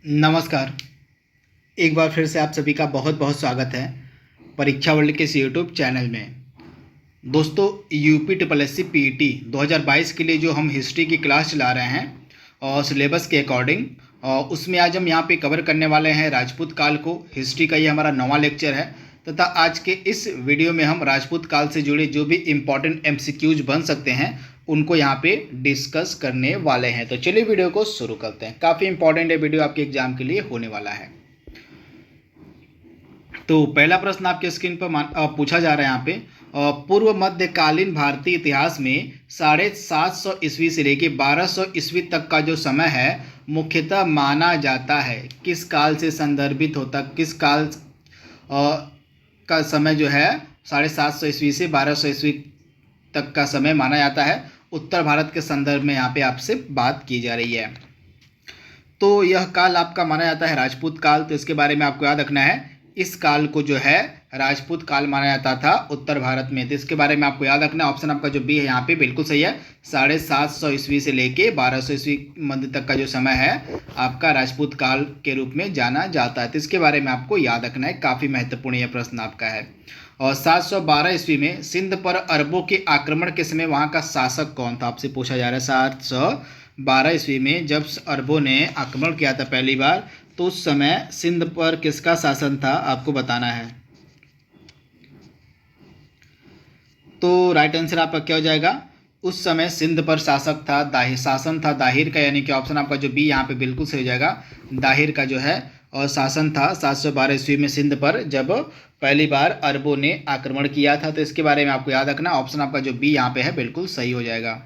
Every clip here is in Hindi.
नमस्कार। एक बार फिर से आप सभी का बहुत बहुत स्वागत है परीक्षा वर्ल्ड के इस यूट्यूब चैनल में। दोस्तों, UP triple S C PET 2022 के लिए जो हम हिस्ट्री की क्लास चला रहे हैं और सिलेबस के अकॉर्डिंग, और उसमें आज हम यहाँ पे कवर करने वाले हैं राजपूत काल को। हिस्ट्री का ये हमारा 9वां लेक्चर है तथा आज के इस वीडियो में हम राजपूत काल से जुड़े जो भी इम्पोर्टेंट एमसीक्यूज बन सकते हैं उनको यहाँ पे डिस्कस करने वाले हैं। तो चलिए वीडियो को शुरू करते हैं। काफ़ी इंपॉर्टेंट है वीडियो, आपके एग्जाम के लिए होने वाला है। तो पहला प्रश्न आपके स्क्रीन पर पूछा जा रहा है यहाँ पे, पूर्व मध्यकालीन भारतीय इतिहास में 750 ईस्वी से लेकर 1200 ईस्वी तक का जो समय है मुख्यतः माना जाता है, किस काल से संदर्भित होता, किस काल का समय जो है 750 ईस्वी से 1200 ईस्वी तक का समय माना जाता है। उत्तर भारत के संदर्भ में यहाँ पे आपसे बात की जा रही है। तो यह काल आपका माना जाता है राजपूत काल। तो इसके बारे में आपको याद रखना है, इस काल को जो है राजपूत काल माना जाता था उत्तर भारत में। तो इसके बारे में आपको याद रखना है। ऑप्शन आपका जो बी है यहाँ पे बिल्कुल सही है। 750 ईस्वी से लेके 1200 ईस्वी मध्य तक का जो समय है आपका राजपूत काल के रूप में जाना जाता है। तो इसके बारे में आपको याद रखना है, काफ़ी महत्वपूर्ण यह प्रश्न आपका है। और 712 ईस्वी में सिंध पर अरबों के आक्रमण के समय वहाँ का शासक कौन था, आपसे पूछा जा रहा है। 712 ईस्वी में जब अरबों ने आक्रमण किया था पहली बार, तो उस समय सिंध पर किसका शासन था आपको बताना है। तो राइट आंसर आपका क्या हो जाएगा, उस समय सिंध पर शासक था शासन था दाहिर का, यानी कि ऑप्शन आपका जो बी यहाँ पे बिल्कुल सही हो जाएगा। दाहिर का जो है और शासन था 712 ईस्वी में सिंध पर, जब पहली बार अरबों ने आक्रमण किया था। तो इसके बारे में आपको याद रखना, ऑप्शन आपका जो बी यहाँ पे है बिल्कुल सही हो जाएगा।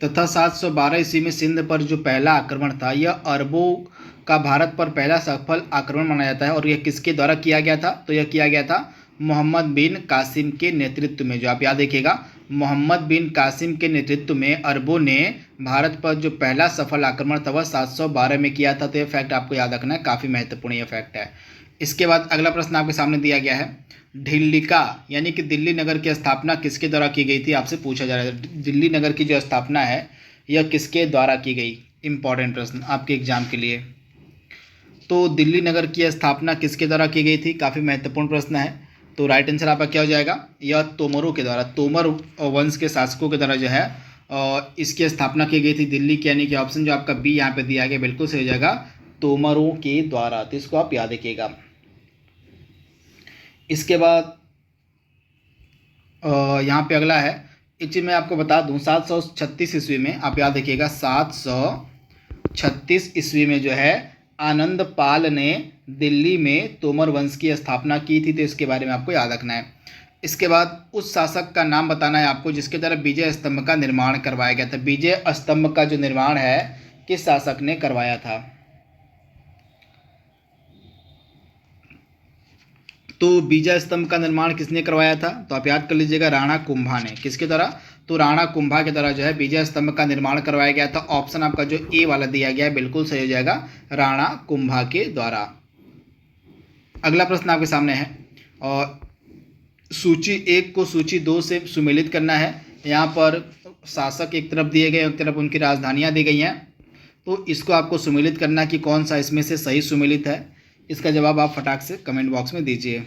तथा 712 ईस्वी में सिंध पर जो पहला आक्रमण था यह अरबों का भारत पर पहला सफल आक्रमण माना जाता है। और यह किसके द्वारा किया गया था, तो यह किया गया था मोहम्मद बिन कासिम के नेतृत्व में। जो आप याद रखिएगा, मोहम्मद बिन कासिम के नेतृत्व में अरबों ने भारत पर जो पहला सफल आक्रमण था वह 712 में किया था। तो यह फैक्ट आपको याद रखना है, काफ़ी महत्वपूर्ण यह फैक्ट है। इसके बाद अगला प्रश्न आपके सामने दिया गया है, ढिल्लिका यानी कि दिल्ली नगर की स्थापना किसके द्वारा की गई थी, आपसे पूछा जा रहा है। दिल्ली नगर की जो स्थापना है यह किसके द्वारा की गई, इंपॉर्टेंट प्रश्न आपके एग्जाम के लिए। तो दिल्ली नगर की स्थापना किसके द्वारा की गई थी, काफ़ी महत्वपूर्ण प्रश्न है। तो राइट आंसर आपका क्या हो जाएगा, यह तोमरों के द्वारा, तोमर वंश के शासकों के द्वारा जो है इसकी स्थापना की गई थी दिल्ली की, यानी कि ऑप्शन जो आपका बी यहाँ पे दिया गया बिल्कुल सही हो जाएगा, तोमरों के द्वारा। तो इसको आप याद रखिएगा। इसके बाद यहाँ पे अगला है, इसी में आपको बता दूँ 736 ईस्वी में, आप याद रखिएगा 736 ईस्वी में जो है आनंद पाल ने दिल्ली में तोमर वंश की स्थापना की थी। तो इसके बारे में आपको याद रखना है। इसके बाद उस शासक का नाम बताना है आपको जिसके द्वारा विजय स्तंभ का निर्माण करवाया गया था। विजय स्तंभ का जो निर्माण है किस शासक ने करवाया था, तो विजय स्तंभ का निर्माण किसने करवाया था, तो आप याद कर लीजिएगा राणा कुंभा ने। किसके द्वारा, तो राणा कुंभा के द्वारा जो है विजय स्तंभ का निर्माण करवाया गया था। ऑप्शन आपका जो ए वाला दिया गया है बिल्कुल सही हो जाएगा, राणा कुंभा के द्वारा। अगला प्रश्न आपके सामने है, और सूची 1 को सूची 2 से सुमेलित करना है। यहाँ पर शासक एक तरफ दिए गए, एक तरफ उनकी राजधानियाँ दी गई हैं। तो इसको आपको सुमेलित करना कि कौन सा इसमें से सही सुमेलित है। इसका जवाब आप फटाक से कमेंट बॉक्स में दीजिए।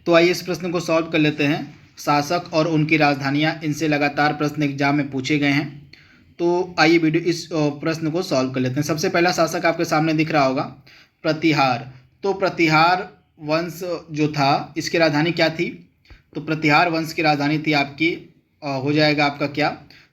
तो आइए इस प्रश्न को सॉल्व कर लेते हैं। शासक और उनकी राजधानियां, इनसे लगातार प्रश्न एग्जाम में पूछे गए हैं। तो आइए वीडियो इस प्रश्न को सॉल्व कर लेते हैं। सबसे पहला शासक आपके सामने दिख रहा होगा प्रतिहार। तो प्रतिहार वंश जो था इसकी राजधानी क्या थी, तो प्रतिहार वंश की राजधानी थी आपकी हो जाएगा आपका क्या,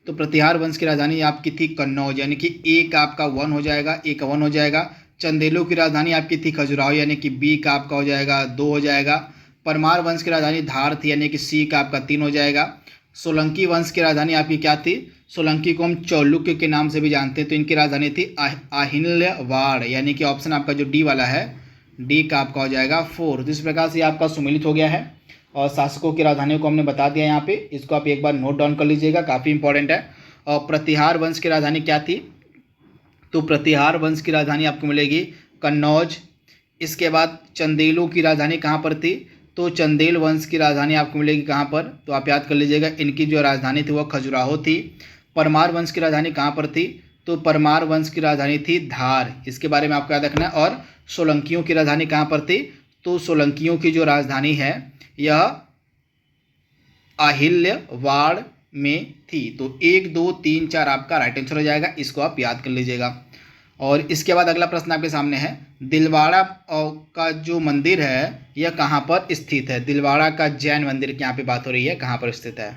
तो प्रतिहार वंश की राजधानी आपकी थी कन्नौज, यानी कि ए का आपका 1 हो जाएगा, ए का 1 हो जाएगा। चंदेलों की राजधानी आपकी थी खजुराहो, यानी कि बी का आपका हो जाएगा 2 हो जाएगा। परमार वंश की राजधानी धार थी, यानी कि सी का आपका 3 हो जाएगा। सोलंकी वंश की राजधानी आपकी क्या थी, सोलंकी को हम चौलुक्य के नाम से भी जानते हैं, तो इनकी राजधानी थी अहिल्यावाड़, यानी कि ऑप्शन आपका जो डी वाला है, डी का आपका हो जाएगा 4। तो इस प्रकार से आपका सुमेलित हो गया है और शासकों की राजधानियों को हमने बता दिया यहाँ पे। इसको आप एक बार नोट डाउन कर लीजिएगा, काफ़ी इंपॉर्टेंट है। और प्रतिहार वंश की राजधानी क्या थी, तो प्रतिहार वंश की राजधानी आपको मिलेगी कन्नौज। इसके बाद चंदेलों की राजधानी कहाँ पर थी, तो चंदेल वंश की राजधानी आपको मिलेगी कहाँ पर, तो आप याद कर लीजिएगा इनकी जो राजधानी थी वह खजुराहो थी। परमार वंश की राजधानी कहाँ पर थी, तो परमार वंश की राजधानी थी धार, इसके बारे में आपको याद रखना है। और सोलंकियों की राजधानी कहाँ पर थी, तो सोलंकियों की जो राजधानी है यह अहिल्यवाड़ में थी। तो 1 2 3 4 आपका राइट आंसर हो जाएगा, इसको आप याद कर लीजिएगा। और इसके बाद अगला प्रश्न आपके सामने है, दिलवाड़ा का जो मंदिर है यह कहाँ पर स्थित है। दिलवाड़ा का जैन मंदिर की यहाँ पे बात हो रही है, कहाँ पर स्थित है।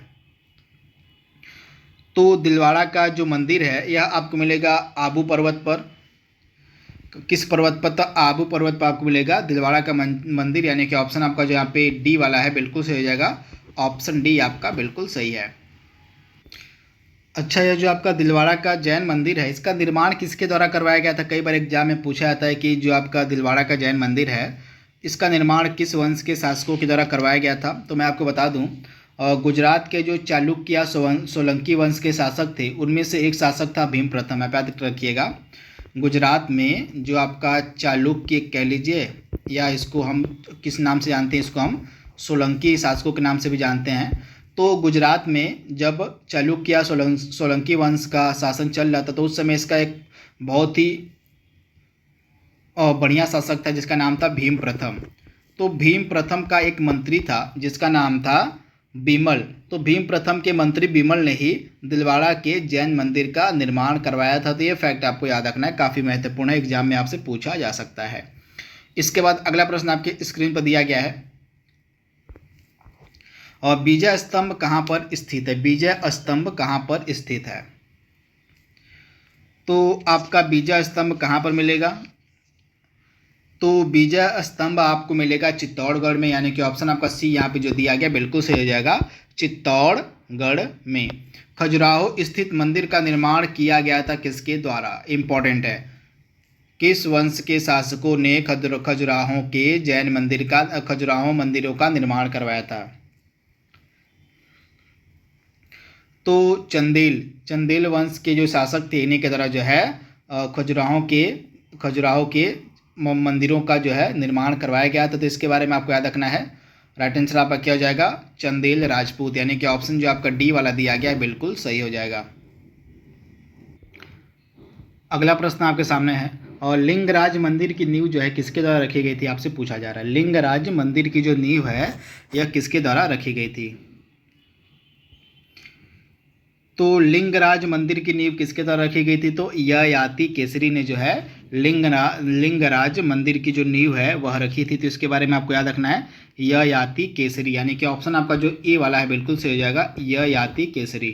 तो दिलवाड़ा का जो मंदिर है यह आपको मिलेगा आबू पर्वत पर। किस पर्वत पर, तो आबू पर्वत पर आपको मिलेगा दिलवाड़ा का मंदिर, यानी कि ऑप्शन आपका जो यहाँ पे डी वाला है बिल्कुल सही हो जाएगा। ऑप्शन डी आपका बिल्कुल सही है। अच्छा, यह जो आपका दिलवाड़ा का जैन मंदिर है इसका निर्माण किसके द्वारा करवाया गया था। कई बार एग्जाम में पूछा जाता है कि जो आपका दिलवाड़ा का जैन मंदिर है इसका निर्माण किस वंश के शासकों के द्वारा करवाया गया था। तो मैं आपको बता दूं, गुजरात के जो चालुक्य सोलंकी वंश के शासक थे उनमें से एक शासक था भीम प्रथम। आप याद रखिएगा, गुजरात में जो आपका चालुक्य कह लीजिए या इसको हम किस नाम से जानते हैं, इसको हम सोलंकी शासकों के नाम से भी जानते हैं। तो गुजरात में जब चालुक्य सोलंकी वंश का शासन चल रहा था तो उस समय इसका एक बहुत ही बढ़िया शासक था जिसका नाम था भीम प्रथम। तो भीम प्रथम का एक मंत्री था जिसका नाम था बिमल। तो भीम प्रथम के मंत्री बिमल ने ही दिलवाड़ा के जैन मंदिर का निर्माण करवाया था। तो ये फैक्ट आपको याद रखना है, काफ़ी महत्वपूर्ण है, एग्जाम में आपसे पूछा जा सकता है। इसके बाद अगला प्रश्न आपके स्क्रीन पर दिया गया है, और विजय स्तंभ कहाँ पर स्थित है। विजय स्तंभ कहाँ पर स्थित है, तो आपका विजय स्तंभ कहाँ पर मिलेगा। तो विजय स्तंभ आपको मिलेगा चित्तौड़गढ़ में, यानी कि ऑप्शन आपका सी यहाँ पे जो दिया गया बिल्कुल सही हो जाएगा, चित्तौड़गढ़ में। खजुराहो स्थित मंदिर का निर्माण किया गया था किसके द्वारा, इंपॉर्टेंट है। किस वंश के शासकों ने खजुराहो के जैन मंदिर का खजुराहो मंदिरों का निर्माण करवाया था। तो चंदेल वंश के जो शासक थे इन्हीं के द्वारा जो है खजुराहो के मंदिरों का जो है निर्माण करवाया गया था। तो इसके बारे में आपको याद रखना है। राइट आंसर आपका क्या हो जाएगा, चंदेल राजपूत, यानी कि ऑप्शन जो आपका डी वाला दिया गया है बिल्कुल सही हो जाएगा। अगला प्रश्न आपके सामने है, और लिंगराज मंदिर की नींव जो है किसके द्वारा रखी गई थी, आपसे पूछा जा रहा है। लिंगराज मंदिर की जो नींव है यह किसके द्वारा रखी गई थी। तो लिंगराज मंदिर की नींव किसके द्वारा रखी गई थी, तो ययाति केसरी ने जो है लिंगराज मंदिर की जो नींव है वह रखी थी। तो इसके बारे में आपको याद रखना है, ययाति केसरी, यानी कि ऑप्शन आपका जो ए वाला है बिल्कुल सही हो जाएगा, ययाति केसरी।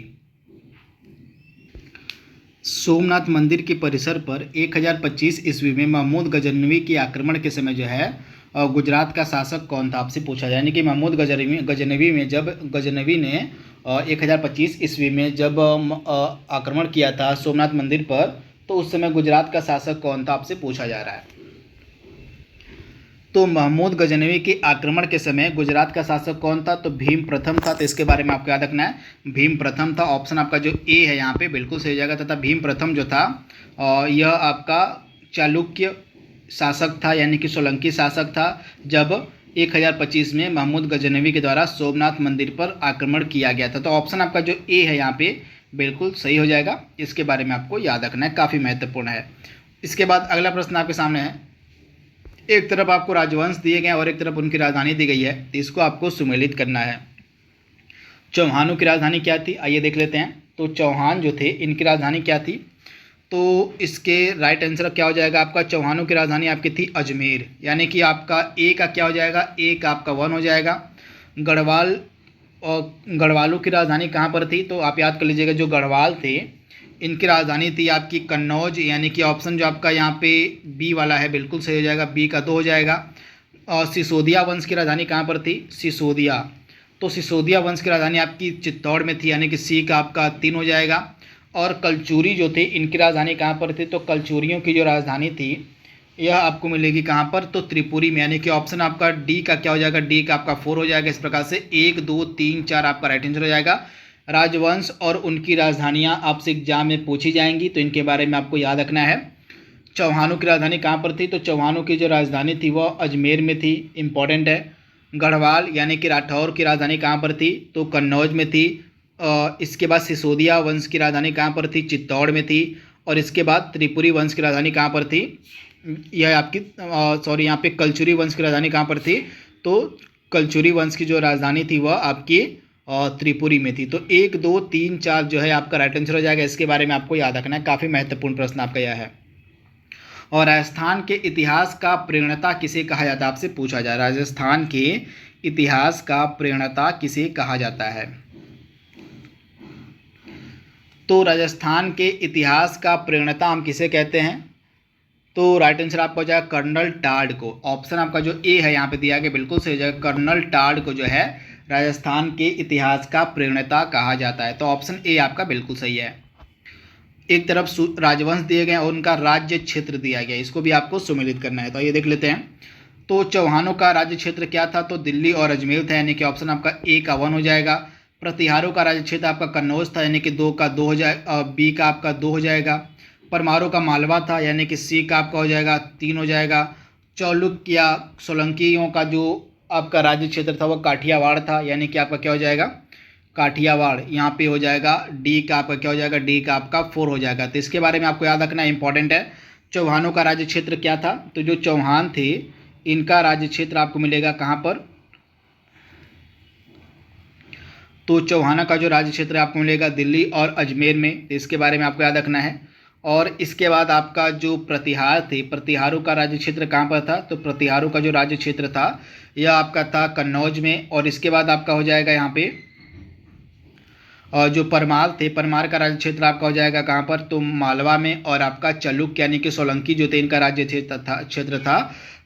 सोमनाथ मंदिर के परिसर पर 1025 ईस्वी में महमूद गजनवी के आक्रमण के समय जो है गुजरात का शासक कौन था, आपसे पूछा जाए। यानी कि महमूद गजनवी में जब गजनवी ने 1025 ईस्वी में जब आक्रमण किया था सोमनाथ मंदिर पर, तो उस समय गुजरात का शासक कौन था, आपसे पूछा जा रहा है। तो महमूद गजनवी के आक्रमण के समय गुजरात का शासक कौन था, तो भीम प्रथम था। तो इसके बारे में आपको याद रखना है, भीम प्रथम था। ऑप्शन आपका जो ए है यहाँ पे बिल्कुल सही जाएगा। तथा भीम प्रथम जो था यह आपका चालुक्य शासक था, यानी कि सोलंकी शासक था, जब 1025 में महमूद गजनवी के द्वारा सोमनाथ मंदिर पर आक्रमण किया गया था। तो ऑप्शन आपका जो ए है यहाँ पे बिल्कुल सही हो जाएगा। इसके बारे में आपको याद रखना है, काफ़ी महत्वपूर्ण है। इसके बाद अगला प्रश्न आपके सामने है, एक तरफ आपको राजवंश दिए गए और एक तरफ उनकी राजधानी दी गई है, तो इसको आपको सुमेलित करना है। चौहानों की राजधानी क्या थी, आइए देख लेते हैं। तो चौहान जो थे इनकी राजधानी क्या थी, तो इसके राइट आंसर क्या हो जाएगा आपका, चौहानों की राजधानी आपकी थी अजमेर, यानी कि आपका ए का क्या हो जाएगा, ए का आपका 1 हो जाएगा। गढ़वाल और गढ़वालों की राजधानी कहाँ पर थी, तो आप याद कर लीजिएगा, जो गढ़वाल थे इनकी राजधानी थी आपकी कन्नौज, यानी कि ऑप्शन जो आपका यहाँ पे बी वाला है बिल्कुल सही हो जाएगा, बी का 2 हो जाएगा। और सिसोदिया वंश की राजधानी कहाँ पर थी, सिसोदिया, तो सिसोदिया वंश की राजधानी आपकी चित्तौड़ में थी, यानी कि सी का आपका 3 हो जाएगा। और कलचुरी जो थे इनकी राजधानी कहाँ पर थी, तो कलचुरियों की जो राजधानी थी यह आपको मिलेगी कहाँ पर, तो त्रिपुरी में, यानी कि ऑप्शन आपका डी का क्या हो जाएगा, डी का आपका 4 हो जाएगा। इस प्रकार से 1 2 3 4 आपका राइट आंसर हो जाएगा। राजवंश और उनकी राजधानियाँ आपसे एग्जाम में पूछी जाएंगी, तो इनके बारे में आपको याद रखना है। चौहानों की राजधानी कहाँ पर थी, तो चौहानों की जो राजधानी थी वह अजमेर में थी, इंपॉर्टेंट है। गढ़वाल यानी कि राठौर की राजधानी कहाँ पर थी, तो कन्नौज में थी। इसके बाद सिसोदिया वंश की राजधानी कहाँ पर थी, चित्तौड़ में थी। और इसके बाद त्रिपुरी वंश की राजधानी कहाँ पर थी, यह आपकी यहाँ पे कलचुरी वंश की राजधानी कहाँ पर थी, तो कलचुरी वंश की जो राजधानी थी वह आपकी त्रिपुरी में थी। तो 1, 2, 3, 4 जो है आपका राइट आंसर हो जाएगा। इसके बारे में आपको याद रखना है, काफ़ी महत्वपूर्ण प्रश्न आपका यह है। और राजस्थान के इतिहास का प्रेरणता किसे कहा जाता है, आपसे पूछा जाए राजस्थान के इतिहास का प्रेरणता किसे कहा जाता है। तो राजस्थान के इतिहास का प्रेरणता हम किसे कहते हैं, तो राइट आंसर आपका हो जाएगा कर्नल टाड को। ऑप्शन आपका जो ए है यहाँ पे दिया गया बिल्कुल सही हो जाएगा। कर्नल टाड को जो है राजस्थान के इतिहास का प्रेरणता कहा जाता है। तो ऑप्शन ए आपका बिल्कुल सही है। एक तरफ राजवंश दिए गए और उनका राज्य क्षेत्र दिया गया, इसको भी आपको सुमेलित करना है। तो ये देख लेते हैं। तो चौहानों का राज्य क्षेत्र क्या था, तो दिल्ली और अजमेर था, यानी कि ऑप्शन आपका ए का 1 हो जाएगा। प्रतिहारों का राज्य क्षेत्र आपका कन्नौज था, यानी कि 2 का 2 हो जाएगा, बी का आपका 2 हो जाएगा। परमारों का मालवा था, यानी कि सी का आपका हो जाएगा 3 हो जाएगा। चालुक्य या सोलंकियों का जो आपका राज्य क्षेत्र था वह काठियावाड़ था, यानी कि आपका क्या हो जाएगा काठियावाड़, यहाँ पे हो जाएगा डी का आपका क्या हो जाएगा, डी का आपका 4 हो जाएगा। तो इसके बारे में आपको याद रखना इंपॉर्टेंट है। चौहानों का राज्य क्षेत्र क्या था, तो जो चौहान थे इनका राज्य क्षेत्र आपको मिलेगा कहाँ पर, तो चौहाना का जो राज्य क्षेत्र आपको मिलेगा दिल्ली और अजमेर में। तो इसके बारे में आपको याद रखना है। और इसके बाद आपका जो प्रतिहार थे, प्रतिहारों का राज्य क्षेत्र कहाँ पर था, तो प्रतिहारों का जो राज्य क्षेत्र था यह आपका था कन्नौज में। और इसके बाद आपका हो जाएगा यहाँ पे और जो परमार थे, परमार का राज्य क्षेत्र आपका हो जाएगा कहाँ पर, तो मालवा में। और आपका चालुक्य यानी कि सोलंकी जो थे इनका राज्य क्षेत्र था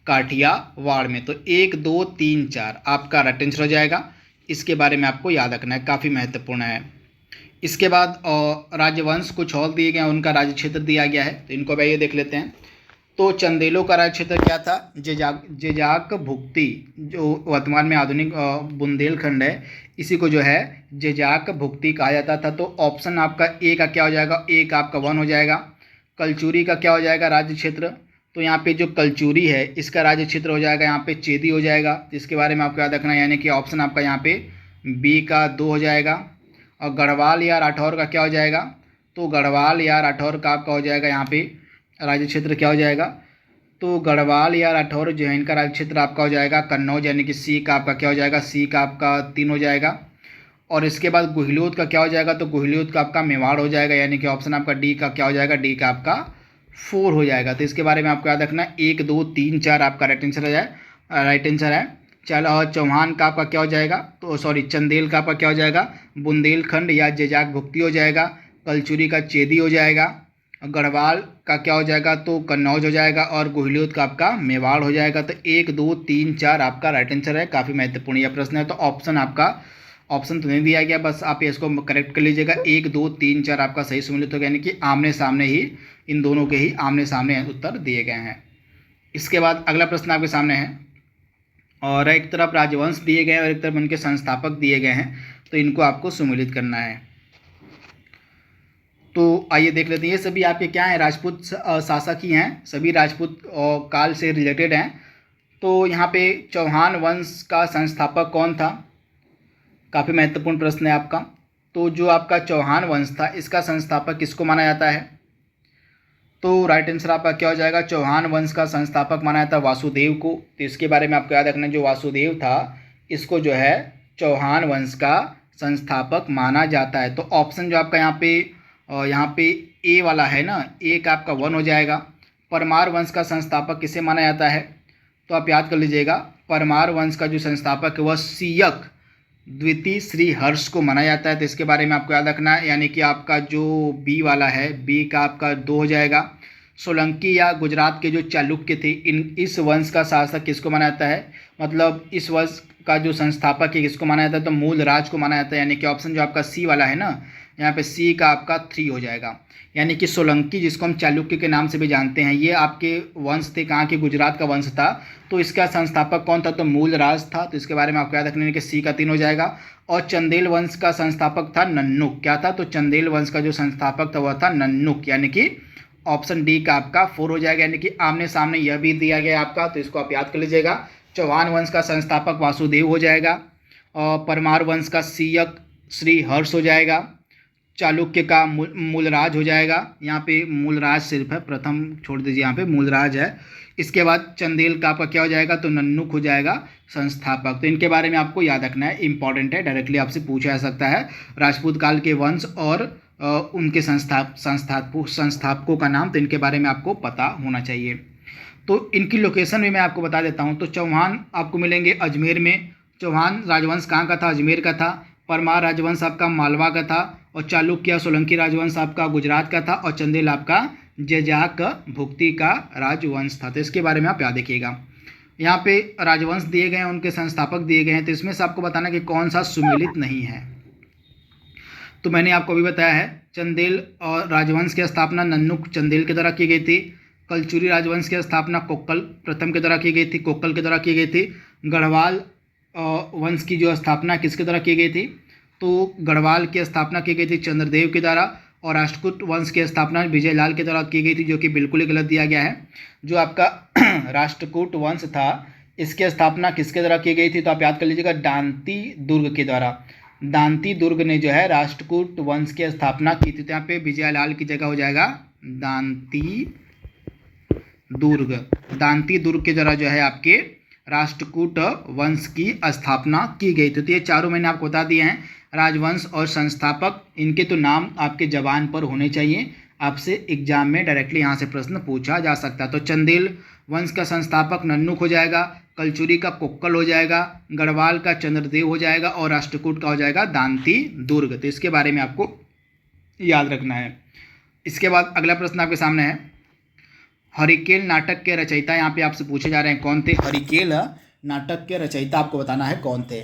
काठियावाड़ में। तो 1, 2, 3, 4 आपका राइट आंसर हो जाएगा। इसके बारे में आपको याद रखना है, काफ़ी महत्वपूर्ण है। इसके बाद राजवंश कुछ और दिए गए, उनका राज्य क्षेत्र दिया गया है, तो इनको भी ये देख लेते हैं। तो चंदेलों का राज्य क्षेत्र क्या था, जेजाक भुक्ति, जो वर्तमान में आधुनिक बुंदेलखंड है, इसी को जो है जेजाक भुक्ति कहा जाता था। तो ऑप्शन आपका ए का क्या हो जाएगा, ए का आपका 1 हो जाएगा। कलचुरी का क्या हो जाएगा राज्य क्षेत्र, तो यहाँ पे जो कलचुरी है इसका राज्य क्षेत्र हो जाएगा यहाँ पे चेदी हो जाएगा। इसके बारे में आपको याद रखना है, यानी कि ऑप्शन आपका यहाँ पे बी का 2 हो जाएगा। और गढ़वाल या राठौर का क्या हो जाएगा, तो गढ़वाल या राठौर का आपका हो जाएगा यहाँ पे राज्य क्षेत्र क्या हो जाएगा, तो गढ़वाल या राठौर जो है इनका राज्य क्षेत्र आपका हो जाएगा कन्नौज, यानी कि सी का आपका क्या हो जाएगा, सी का आपका 3 हो जाएगा। और इसके बाद गुहिलोत का क्या हो जाएगा, तो गुहिलोत का आपका मेवाड़ हो जाएगा, यानी कि ऑप्शन आपका डी का क्या हो जाएगा, डी का आपका 4 हो जाएगा। तो इसके बारे में आपको याद रखना है। 1, 2, 3, 4 आपका राइट आंसर हो जाए, राइट आंसर है। चलो चौहान का आपका क्या हो जाएगा, तो सॉरी चंदेल का आपका क्या हो जाएगा, बुंदेलखंड या जेजाक भुक्ति हो जाएगा। कलचुरी का चेदी हो जाएगा। गढ़वाल का क्या हो जाएगा, तो कन्नौज हो जाएगा। और गुहिलोत का आपका मेवाड़ हो जाएगा। तो 1, 2, 3, 4 आपका राइट आंसर है। काफ़ी महत्वपूर्ण यह प्रश्न है। तो ऑप्शन आपका ऑप्शन तो नहीं दिया गया, बस आप इसको करेक्ट कर लीजिएगा। 1, 2, 3, 4 आपका सही सम्मिलित होगा, यानी कि आमने सामने ही इन दोनों के ही आमने सामने उत्तर दिए गए हैं। इसके बाद अगला प्रश्न आपके सामने है, और एक तरफ राजवंश दिए गए हैं और एक तरफ उनके संस्थापक दिए गए हैं, तो इनको आपको सम्मिलित करना है। तो आइए देख लेते हैं। ये सभी आपके क्या हैं, राजपूत शासक ही हैं, सभी राजपूत काल से रिलेटेड हैं। तो यहाँ पे चौहान वंश का संस्थापक कौन था, काफ़ी महत्वपूर्ण प्रश्न है आपका। तो जो आपका चौहान वंश था इसका संस्थापक किसको माना जाता है, तो राइट आंसर आपका क्या हो जाएगा, चौहान वंश का संस्थापक माना जाता है वासुदेव को। तो इसके बारे में आपको याद रखना है, जो वासुदेव था इसको जो है चौहान वंश का संस्थापक माना जाता है। तो ऑप्शन जो आपका यहाँ पे ए वाला है ना, ए का आपका 1 हो जाएगा। परमार वंश का संस्थापक किसे माना जाता है, तो आप याद कर लीजिएगा, परमार वंश का जो संस्थापक है वह सियक द्वितीय श्री हर्ष को माना जाता है। तो इसके बारे में आपको याद रखना है, यानी कि आपका जो बी वाला है, बी का आपका 2 हो जाएगा। सोलंकी या गुजरात के जो चालुक्य थे इस वंश का शासक किसको माना जाता है, मतलब इस वंश का जो संस्थापक है किसको माना जाता है, तो मूल राज को माना जाता है। यानी कि ऑप्शन जो आपका सी वाला है ना, यहाँ पे सी का आपका 3 हो जाएगा। यानी कि सोलंकी जिसको हम चालुक्य के नाम से भी जानते हैं, ये आपके वंश थे, कहाँ के, गुजरात का वंश था। तो इसका संस्थापक कौन था, तो मूल राज था। तो इसके बारे में आपको याद रखना है कि सी का 3 हो जाएगा। और चंदेल वंश का संस्थापक था नन्नुक, क्या था, तो चंदेल वंश का जो संस्थापक था वह था नन्नुक, यानी कि ऑप्शन डी का आपका 4 हो जाएगा। यानी कि आमने सामने यह भी दिया गया आपका, तो इसको आप याद कर लीजिएगा। चौहान वंश का संस्थापक वासुदेव हो जाएगा। और परमार वंश का सियक श्री हर्ष हो जाएगा। चालुक्य का मूलराज हो जाएगा, यहाँ पे मूलराज सिर्फ है, प्रथम छोड़ दीजिए, यहाँ पे मूलराज है। इसके बाद चंदेल का आपका क्या हो जाएगा, तो नन्नुक हो जाएगा संस्थापक। तो इनके बारे में आपको याद रखना है, इंपॉर्टेंट है, डायरेक्टली आपसे पूछा जा सकता है। राजपूत काल के वंश और उनके संस्थापकों का नाम, तो इनके बारे में आपको पता होना चाहिए। तो इनकी लोकेशन भी मैं आपको बता देता हूँ। तो चौहान आपको मिलेंगे अजमेर में। चौहान राजवंश कहाँ का था, अजमेर का था। परमार राजवंश आपका मालवा का था, और चालुक्य सोलंकी राजवंश आपका गुजरात का था, और चंदेल आपका जजाक भुक्ति का राजवंश था। तो इसके बारे में आप याद रखिएगा। यहाँ पे राजवंश दिए गए हैं, उनके संस्थापक दिए गए हैं, तो इसमें से आपको बताना कि कौन सा सुमेलित नहीं है। तो मैंने आपको अभी बताया है, चंदेल और राजवंश की स्थापना नन्नुक चंदेल के द्वारा की गई थी। कलचुरी राजवंश की स्थापना कोक्कल प्रथम के द्वारा की गई थी, कोक्कल के द्वारा की गई थी। गढ़वाल वंश की जो स्थापना किसके द्वारा की गई थी, तो गढ़वाल की स्थापना की गई थी चंद्रदेव के द्वारा। और राष्ट्रकूट वंश की स्थापना विजयलाल के द्वारा की गई थी, जो कि बिल्कुल ही गलत दिया गया है। जो आपका राष्ट्रकूट वंश था, इसकी स्थापना किसके द्वारा की गई थी, तो आप याद कर लीजिएगा, दांती दुर्ग के द्वारा। दांती दुर्ग ने जो है राष्ट्रकूट वंश की स्थापना की थी। तो यहाँ पे विजयलाल की जगह हो जाएगा दांती दुर्ग। दांती दुर्ग के द्वारा जो है आपके राष्ट्रकूट वंश की स्थापना की गई थी। तो ये चारों मैंने आपको बता दिए हैं, राजवंश और संस्थापक, इनके तो नाम आपके जबान पर होने चाहिए। आपसे एग्जाम में डायरेक्टली यहाँ से प्रश्न पूछा जा सकता है। तो चंदेल वंश का संस्थापक नन्नुक हो जाएगा, कलचुरी का कोक्कल हो जाएगा, गढ़वाल का चंद्रदेव हो जाएगा, और राष्ट्रकूट का हो जाएगा दांती दुर्ग। तो इसके बारे में आपको याद रखना है। इसके बाद अगला प्रश्न आपके सामने है, हरिकेल नाटक के रचयिता यहाँ पे आपसे पूछे जा रहे हैं कौन थे। हरिकेल नाटक के रचयिता आपको बताना है कौन थे।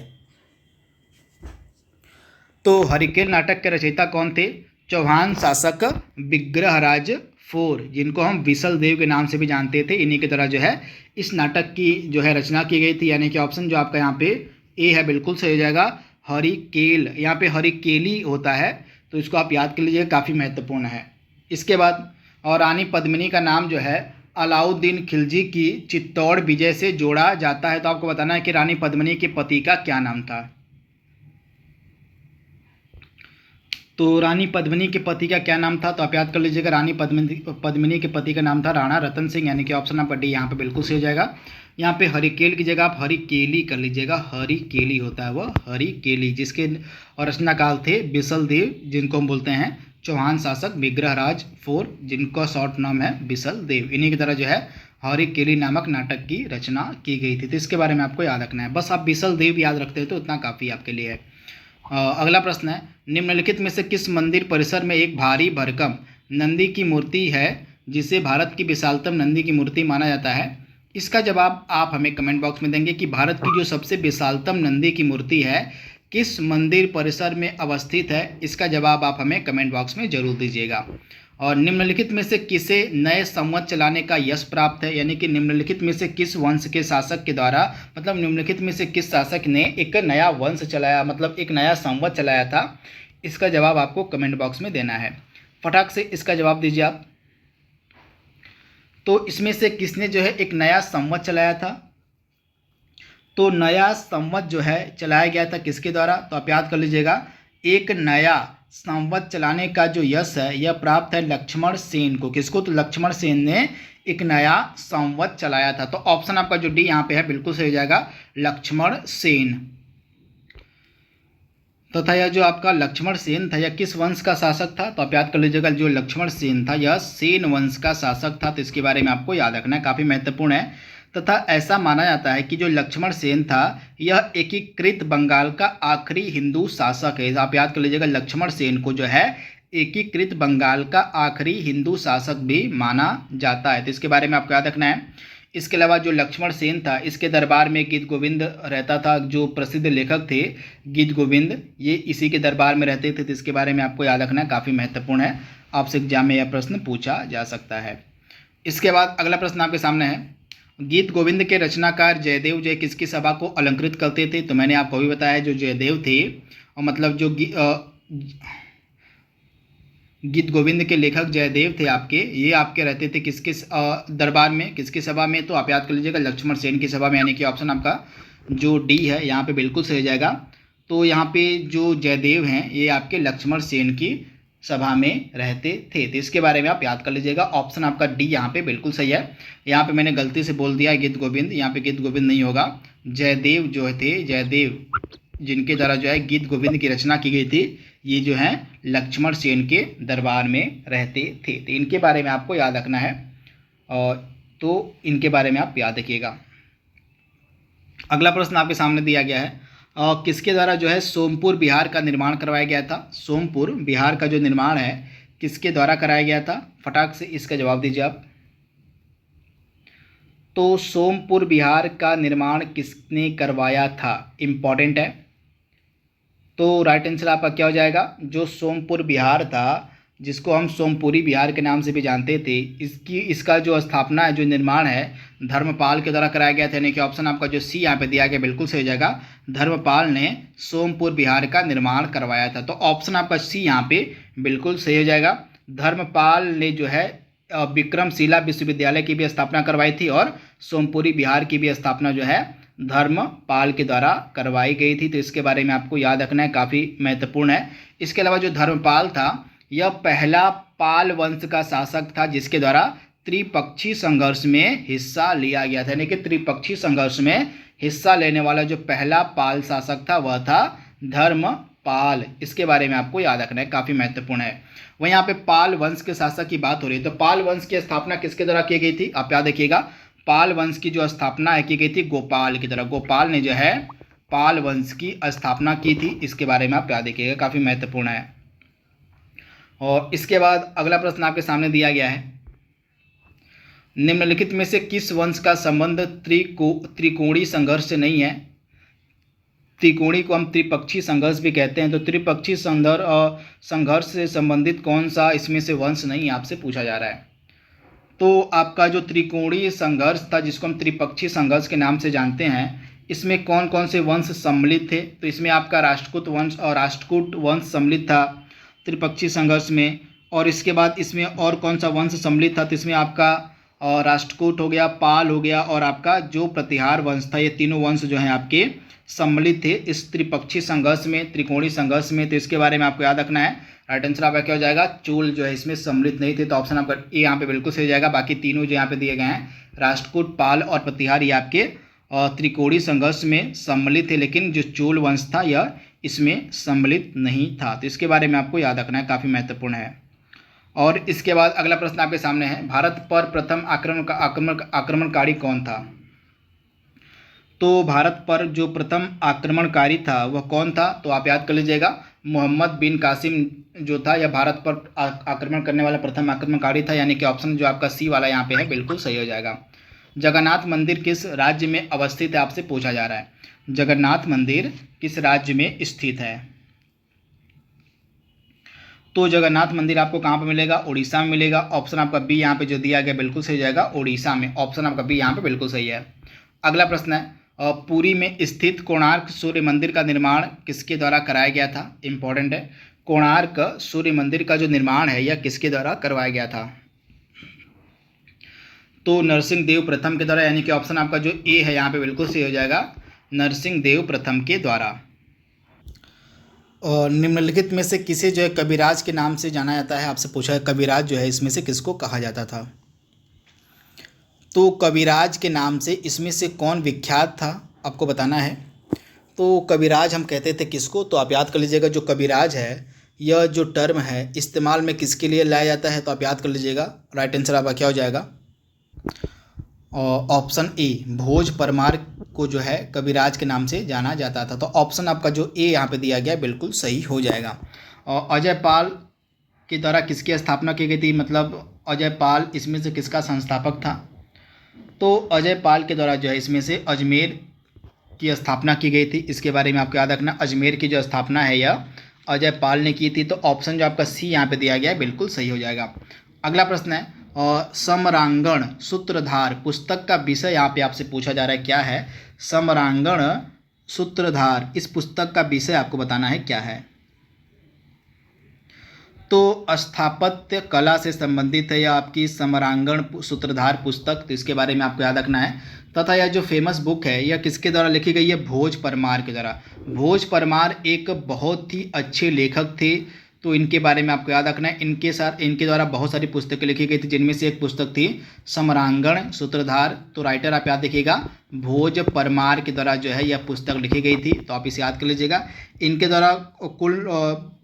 तो हरिकेल नाटक के रचयिता कौन थे, चौहान शासक विग्रहराज IV, जिनको हम विसल देव के नाम से भी जानते थे, इन्हीं की तरह जो है इस नाटक की जो है रचना की गई थी। यानी कि ऑप्शन जो आपका यहाँ पे ए है बिल्कुल सही हो जाएगा, हरिकेल। यहाँ पे हरिकेली होता है, तो इसको आप याद कर लीजिए, काफ़ी महत्वपूर्ण है। इसके बाद और रानी पद्मिनी का नाम जो है अलाउद्दीन खिलजी की चित्तौड़ विजय से जोड़ा जाता है। तो आपको बताना है कि रानी पद्मिनी के पति का क्या नाम था। तो रानी पद्मिनी के पति का क्या नाम था, तो आप याद कर लीजिएगा, रानी पद्मिनी के पति का नाम था राणा रतन सिंह। यानी कि ऑप्शन नंबर डी यहाँ पे बिल्कुल सही हो जाएगा। यहाँ पे हरिकेल की जगह आप हरिकेली कर लीजिएगा, हरिकेली होता है वह हरिकेली, जिसके और रचनाकाल थे बिसल देव, जिनको हम बोलते हैं चौहान शासक विग्रहराज IV, जिनका शॉर्ट नाम है बिसल देव। इन्हीं की तरह जो है हरिकेली नामक नाटक की रचना की गई थी। तो इसके बारे में आपको याद रखना है, बस आप बिसल देव याद रखते हैं तो उतना काफ़ी आपके लिए है। अगला प्रश्न है, निम्नलिखित में से किस मंदिर परिसर में एक भारी भरकम नंदी की मूर्ति है जिसे भारत की विशालतम नंदी की मूर्ति माना जाता है। इसका जवाब आप हमें कमेंट बॉक्स में देंगे कि भारत की जो सबसे विशालतम नंदी की मूर्ति है किस मंदिर परिसर में अवस्थित है। इसका जवाब आप हमें कमेंट बॉक्स में जरूर दीजिएगा। और निम्नलिखित में से किसे नए संवत चलाने का यश प्राप्त है, यानी कि निम्नलिखित में से किस वंश के शासक के द्वारा, मतलब निम्नलिखित में से किस शासक ने एक नया वंश चलाया, मतलब एक नया संवत चलाया था। इसका जवाब आपको कमेंट बॉक्स में देना है, फटाक से इसका जवाब दीजिए आप। तो इसमें से किसने जो है एक नया संवत चलाया था, तो नया संवत जो है चलाया गया था किसके द्वारा, तो आप याद कर लीजिएगा, एक नया संवत चलाने का जो यश है यह प्राप्त है लक्ष्मण सेन को। किसको, तो लक्ष्मण सेन ने एक नया संवत चलाया था। तो ऑप्शन आपका जो डी यहाँ पे है बिल्कुल सही हो जाएगा, लक्ष्मण सेन। तथा यह जो आपका लक्ष्मण सेन था यह किस वंश का शासक था, तो आप याद कर लीजिएगा, जो लक्ष्मण सेन था यह सेन वंश का शासक था। तो इसके बारे में आपको याद रखना है, काफ़ी महत्वपूर्ण है। तथा ऐसा माना जाता है कि जो लक्ष्मण सेन था यह एकीकृत बंगाल का आखिरी हिंदू शासक है। आप याद कर लीजिएगा, लक्ष्मण सेन को जो है एकीकृत बंगाल का आखिरी हिंदू शासक भी माना जाता है। तो इसके बारे में आपको याद रखना है। इसके अलावा जो लक्ष्मण सेन था इसके दरबार में गीत गोविंद रहता था, जो प्रसिद्ध लेखक थे गीत गोविंद, ये इसी के दरबार में रहते थे। तो इसके बारे में आपको याद रखना है, काफ़ी महत्वपूर्ण है, आपसे एग्जाम में यह प्रश्न पूछा जा सकता है। इसके बाद अगला प्रश्न आपके सामने है, गीत गोविंद के रचनाकार जयदेव जय किसकी सभा को अलंकृत करते थे। तो मैंने आपको भी बताया, जो जयदेव थे और मतलब जो गीत गोविंद के लेखक जयदेव थे आपके, ये आपके रहते थे किसके दरबार में, किसकी सभा में, तो आप याद कर लीजिएगा लक्ष्मण सेन की सभा में। यानी कि ऑप्शन आपका जो डी है यहाँ पे बिल्कुल सही जाएगा। तो यहाँ पे जो जयदेव हैं ये आपके लक्ष्मण सेन की सभा में रहते थे। तो इसके बारे में आप याद कर लीजिएगा। ऑप्शन आपका डी यहाँ पे बिल्कुल सही है। यहाँ पे मैंने गलती से बोल दिया गीत गोविंद, यहाँ पे गीत गोविंद नहीं होगा। जयदेव जो थे, जयदेव जिनके द्वारा जो है गीत गोविंद की रचना की गई थी, ये जो है लक्ष्मण सेन के दरबार में रहते थे। तो इनके बारे में आपको याद रखना है, और तो इनके बारे में आप याद रखिएगा। अगला प्रश्न आपके सामने दिया गया है, किसके द्वारा जो है सोमपुर बिहार का निर्माण करवाया गया था। सोमपुर बिहार का जो निर्माण है किसके द्वारा कराया गया था, फटाक से इसका जवाब दीजिए आप। तो सोमपुर बिहार का निर्माण किसने करवाया था, इम्पॉर्टेंट है। तो राइट आंसर आपका क्या हो जाएगा, जो सोमपुर बिहार था, जिसको हम सोमपुरी बिहार के नाम से भी जानते थे, इसका जो स्थापना है, जो निर्माण है, धर्मपाल के द्वारा कराया गया था। यानी कि ऑप्शन आपका जो सी यहाँ पे दिया गया बिल्कुल सही हो जाएगा। धर्मपाल ने सोमपुर बिहार का निर्माण करवाया था। तो ऑप्शन आपका सी यहाँ पे बिल्कुल सही हो जाएगा। धर्मपाल ने जो है विक्रमशिला विश्वविद्यालय की भी स्थापना करवाई थी, और सोमपुरी बिहार की भी स्थापना जो है धर्मपाल के द्वारा करवाई गई थी। तो इसके बारे में आपको याद रखना है, काफ़ी महत्वपूर्ण है। इसके अलावा जो धर्मपाल था, यह पहला पाल वंश का शासक था जिसके द्वारा त्रिपक्षीय संघर्ष में हिस्सा लिया गया था। यानी कि त्रिपक्षीय संघर्ष में हिस्सा लेने वाला जो पहला पाल शासक था वह था धर्मपाल। इसके बारे में आपको याद रखना है, काफ़ी महत्वपूर्ण है। वहीं यहाँ पे पाल वंश के शासक की बात हो रही है, तो पाल वंश की स्थापना किसके द्वारा की गई थी, आप याद रखिएगा। पाल वंश की जो स्थापना है की गई थी गोपाल की तरह। गोपाल ने जो है पाल वंश की स्थापना की थी। इसके बारे में आप याद रखिएगा, काफ़ी महत्वपूर्ण है। और इसके बाद अगला प्रश्न आपके सामने दिया गया है, निम्नलिखित में से किस वंश का संबंध त्रिकोणीय संघर्ष से नहीं है। त्रिकोणी को हम त्रिपक्षीय संघर्ष भी कहते हैं। तो त्रिपक्षीय संघर्ष से संबंधित कौन सा इसमें से वंश नहीं आपसे पूछा जा रहा है। तो आपका जो त्रिकोणीय संघर्ष था, जिसको हम त्रिपक्षीय संघर्ष के नाम से जानते हैं, इसमें कौन कौन से वंश सम्मिलित थे। तो इसमें आपका राष्ट्रकूट वंश और राष्ट्रकूट वंश सम्मिलित था त्रिपक्षीय संघर्ष में। और इसके बाद इसमें और कौन सा वंश सम्मिलित था, तो इसमें आपका राष्ट्रकूट हो गया, पाल हो गया, और आपका जो प्रतिहार वंश था। ये तीनों वंश जो हैं आपके सम्मिलित थे इस त्रिपक्षीय संघर्ष में, त्रिकोणीय संघर्ष में। तो इसके बारे में आपको याद रखना है। राइट आंसर आपका क्या हो जाएगा, चोल जो है इसमें सम्मिलित नहीं थे। तो ऑप्शन आपका ए यहाँ पे बिल्कुल सही हो जाएगा। बाकी तीनों जो यहाँ पे दिए गए हैं, राष्ट्रकूट, पाल और प्रतिहार, ये आपके त्रिकोणीय संघर्ष में सम्मिलित थे, लेकिन जो चोल वंश था यह इसमें सम्मिलित नहीं था। तो इसके बारे में आपको याद रखना है, काफ़ी महत्वपूर्ण है। और इसके बाद अगला प्रश्न आपके सामने है, भारत पर प्रथम आक्रमणकारी कौन था। तो भारत पर जो प्रथम आक्रमणकारी था वह कौन था, तो आप याद कर लीजिएगा। मोहम्मद बिन कासिम जो था, यह भारत पर आक्रमण करने वाला प्रथम आक्रमणकारी था। यानी कि ऑप्शन जो आपका सी वाला यहाँ पे है बिल्कुल सही हो जाएगा। जगन्नाथ मंदिर किस राज्य में अवस्थित है, आपसे पूछा जा रहा है। जगन्नाथ मंदिर किस राज्य में स्थित है। तो जगन्नाथ मंदिर आपको कहाँ पर मिलेगा, उड़ीसा में मिलेगा। ऑप्शन आपका बी यहाँ पे जो दिया गया बिल्कुल सही जाएगा, उड़ीसा में। ऑप्शन आपका बी यहाँ पे बिल्कुल सही है। अगला प्रश्न है, पुरी में स्थित कोणार्क सूर्य मंदिर का निर्माण किसके द्वारा कराया गया था। इंपॉर्टेंट है, कोणार्क सूर्य मंदिर का जो निर्माण है यह किसके द्वारा करवाया गया था। तो नरसिंह देव प्रथम के द्वारा। यानी कि ऑप्शन आपका जो ए है यहाँ पे बिल्कुल सही हो जाएगा, नरसिंह देव प्रथम के द्वारा। और निम्नलिखित में से किसे जो है कविराज के नाम से जाना जाता है, आपसे पूछा है कविराज जो है इसमें से किसको कहा जाता था। तो कविराज के नाम से इसमें से कौन विख्यात था, आपको बताना है। तो कविराज हम कहते थे किसको, तो आप याद कर लीजिएगा। जो कविराज है यह जो टर्म है इस्तेमाल में किसके लिए लाया जाता है, तो आप याद कर लीजिएगा। राइट आंसर आपका क्या हो जाएगा, ऑप्शन ए, भोज परमार को जो है कविराज के नाम से जाना जाता था। तो ऑप्शन आपका जो ए यहाँ पे दिया गया बिल्कुल सही हो जाएगा। और अजय पाल के द्वारा किसकी स्थापना की गई थी, मतलब अजय पाल इसमें से किसका संस्थापक था। तो अजय पाल के द्वारा जो है इसमें से अजमेर की स्थापना की गई थी। इसके बारे में आपको याद रखना, अजमेर की जो स्थापना है यह अजय पाल ने की थी। तो ऑप्शन जो आपका सी यहाँ पे दिया गया है बिल्कुल सही हो जाएगा। अगला प्रश्न है, समरांगण सूत्रधार पुस्तक का विषय यहाँ पे आपसे पूछा जा रहा है क्या है। समरांगण सूत्रधार इस पुस्तक का विषय आपको बताना है क्या है। तो स्थापत्य कला से संबंधित है यह आपकी समरांगण सूत्रधार पुस्तक। तो इसके बारे में आपको याद रखना है। तथा यह जो फेमस बुक है यह किसके द्वारा लिखी गई है, भोज परमार के द्वारा। भोज परमार एक बहुत ही अच्छे लेखक थे। तो इनके बारे में आपको याद रखना है। इनके द्वारा बहुत सारी पुस्तकें लिखी गई थी, जिनमें से एक पुस्तक थी सम्रांगण सूत्रधार। तो राइटर आप याद रखिएगा भोज परमार के द्वारा जो है यह पुस्तक लिखी गई थी, तो आप इसे याद कर लीजिएगा। इनके द्वारा कुल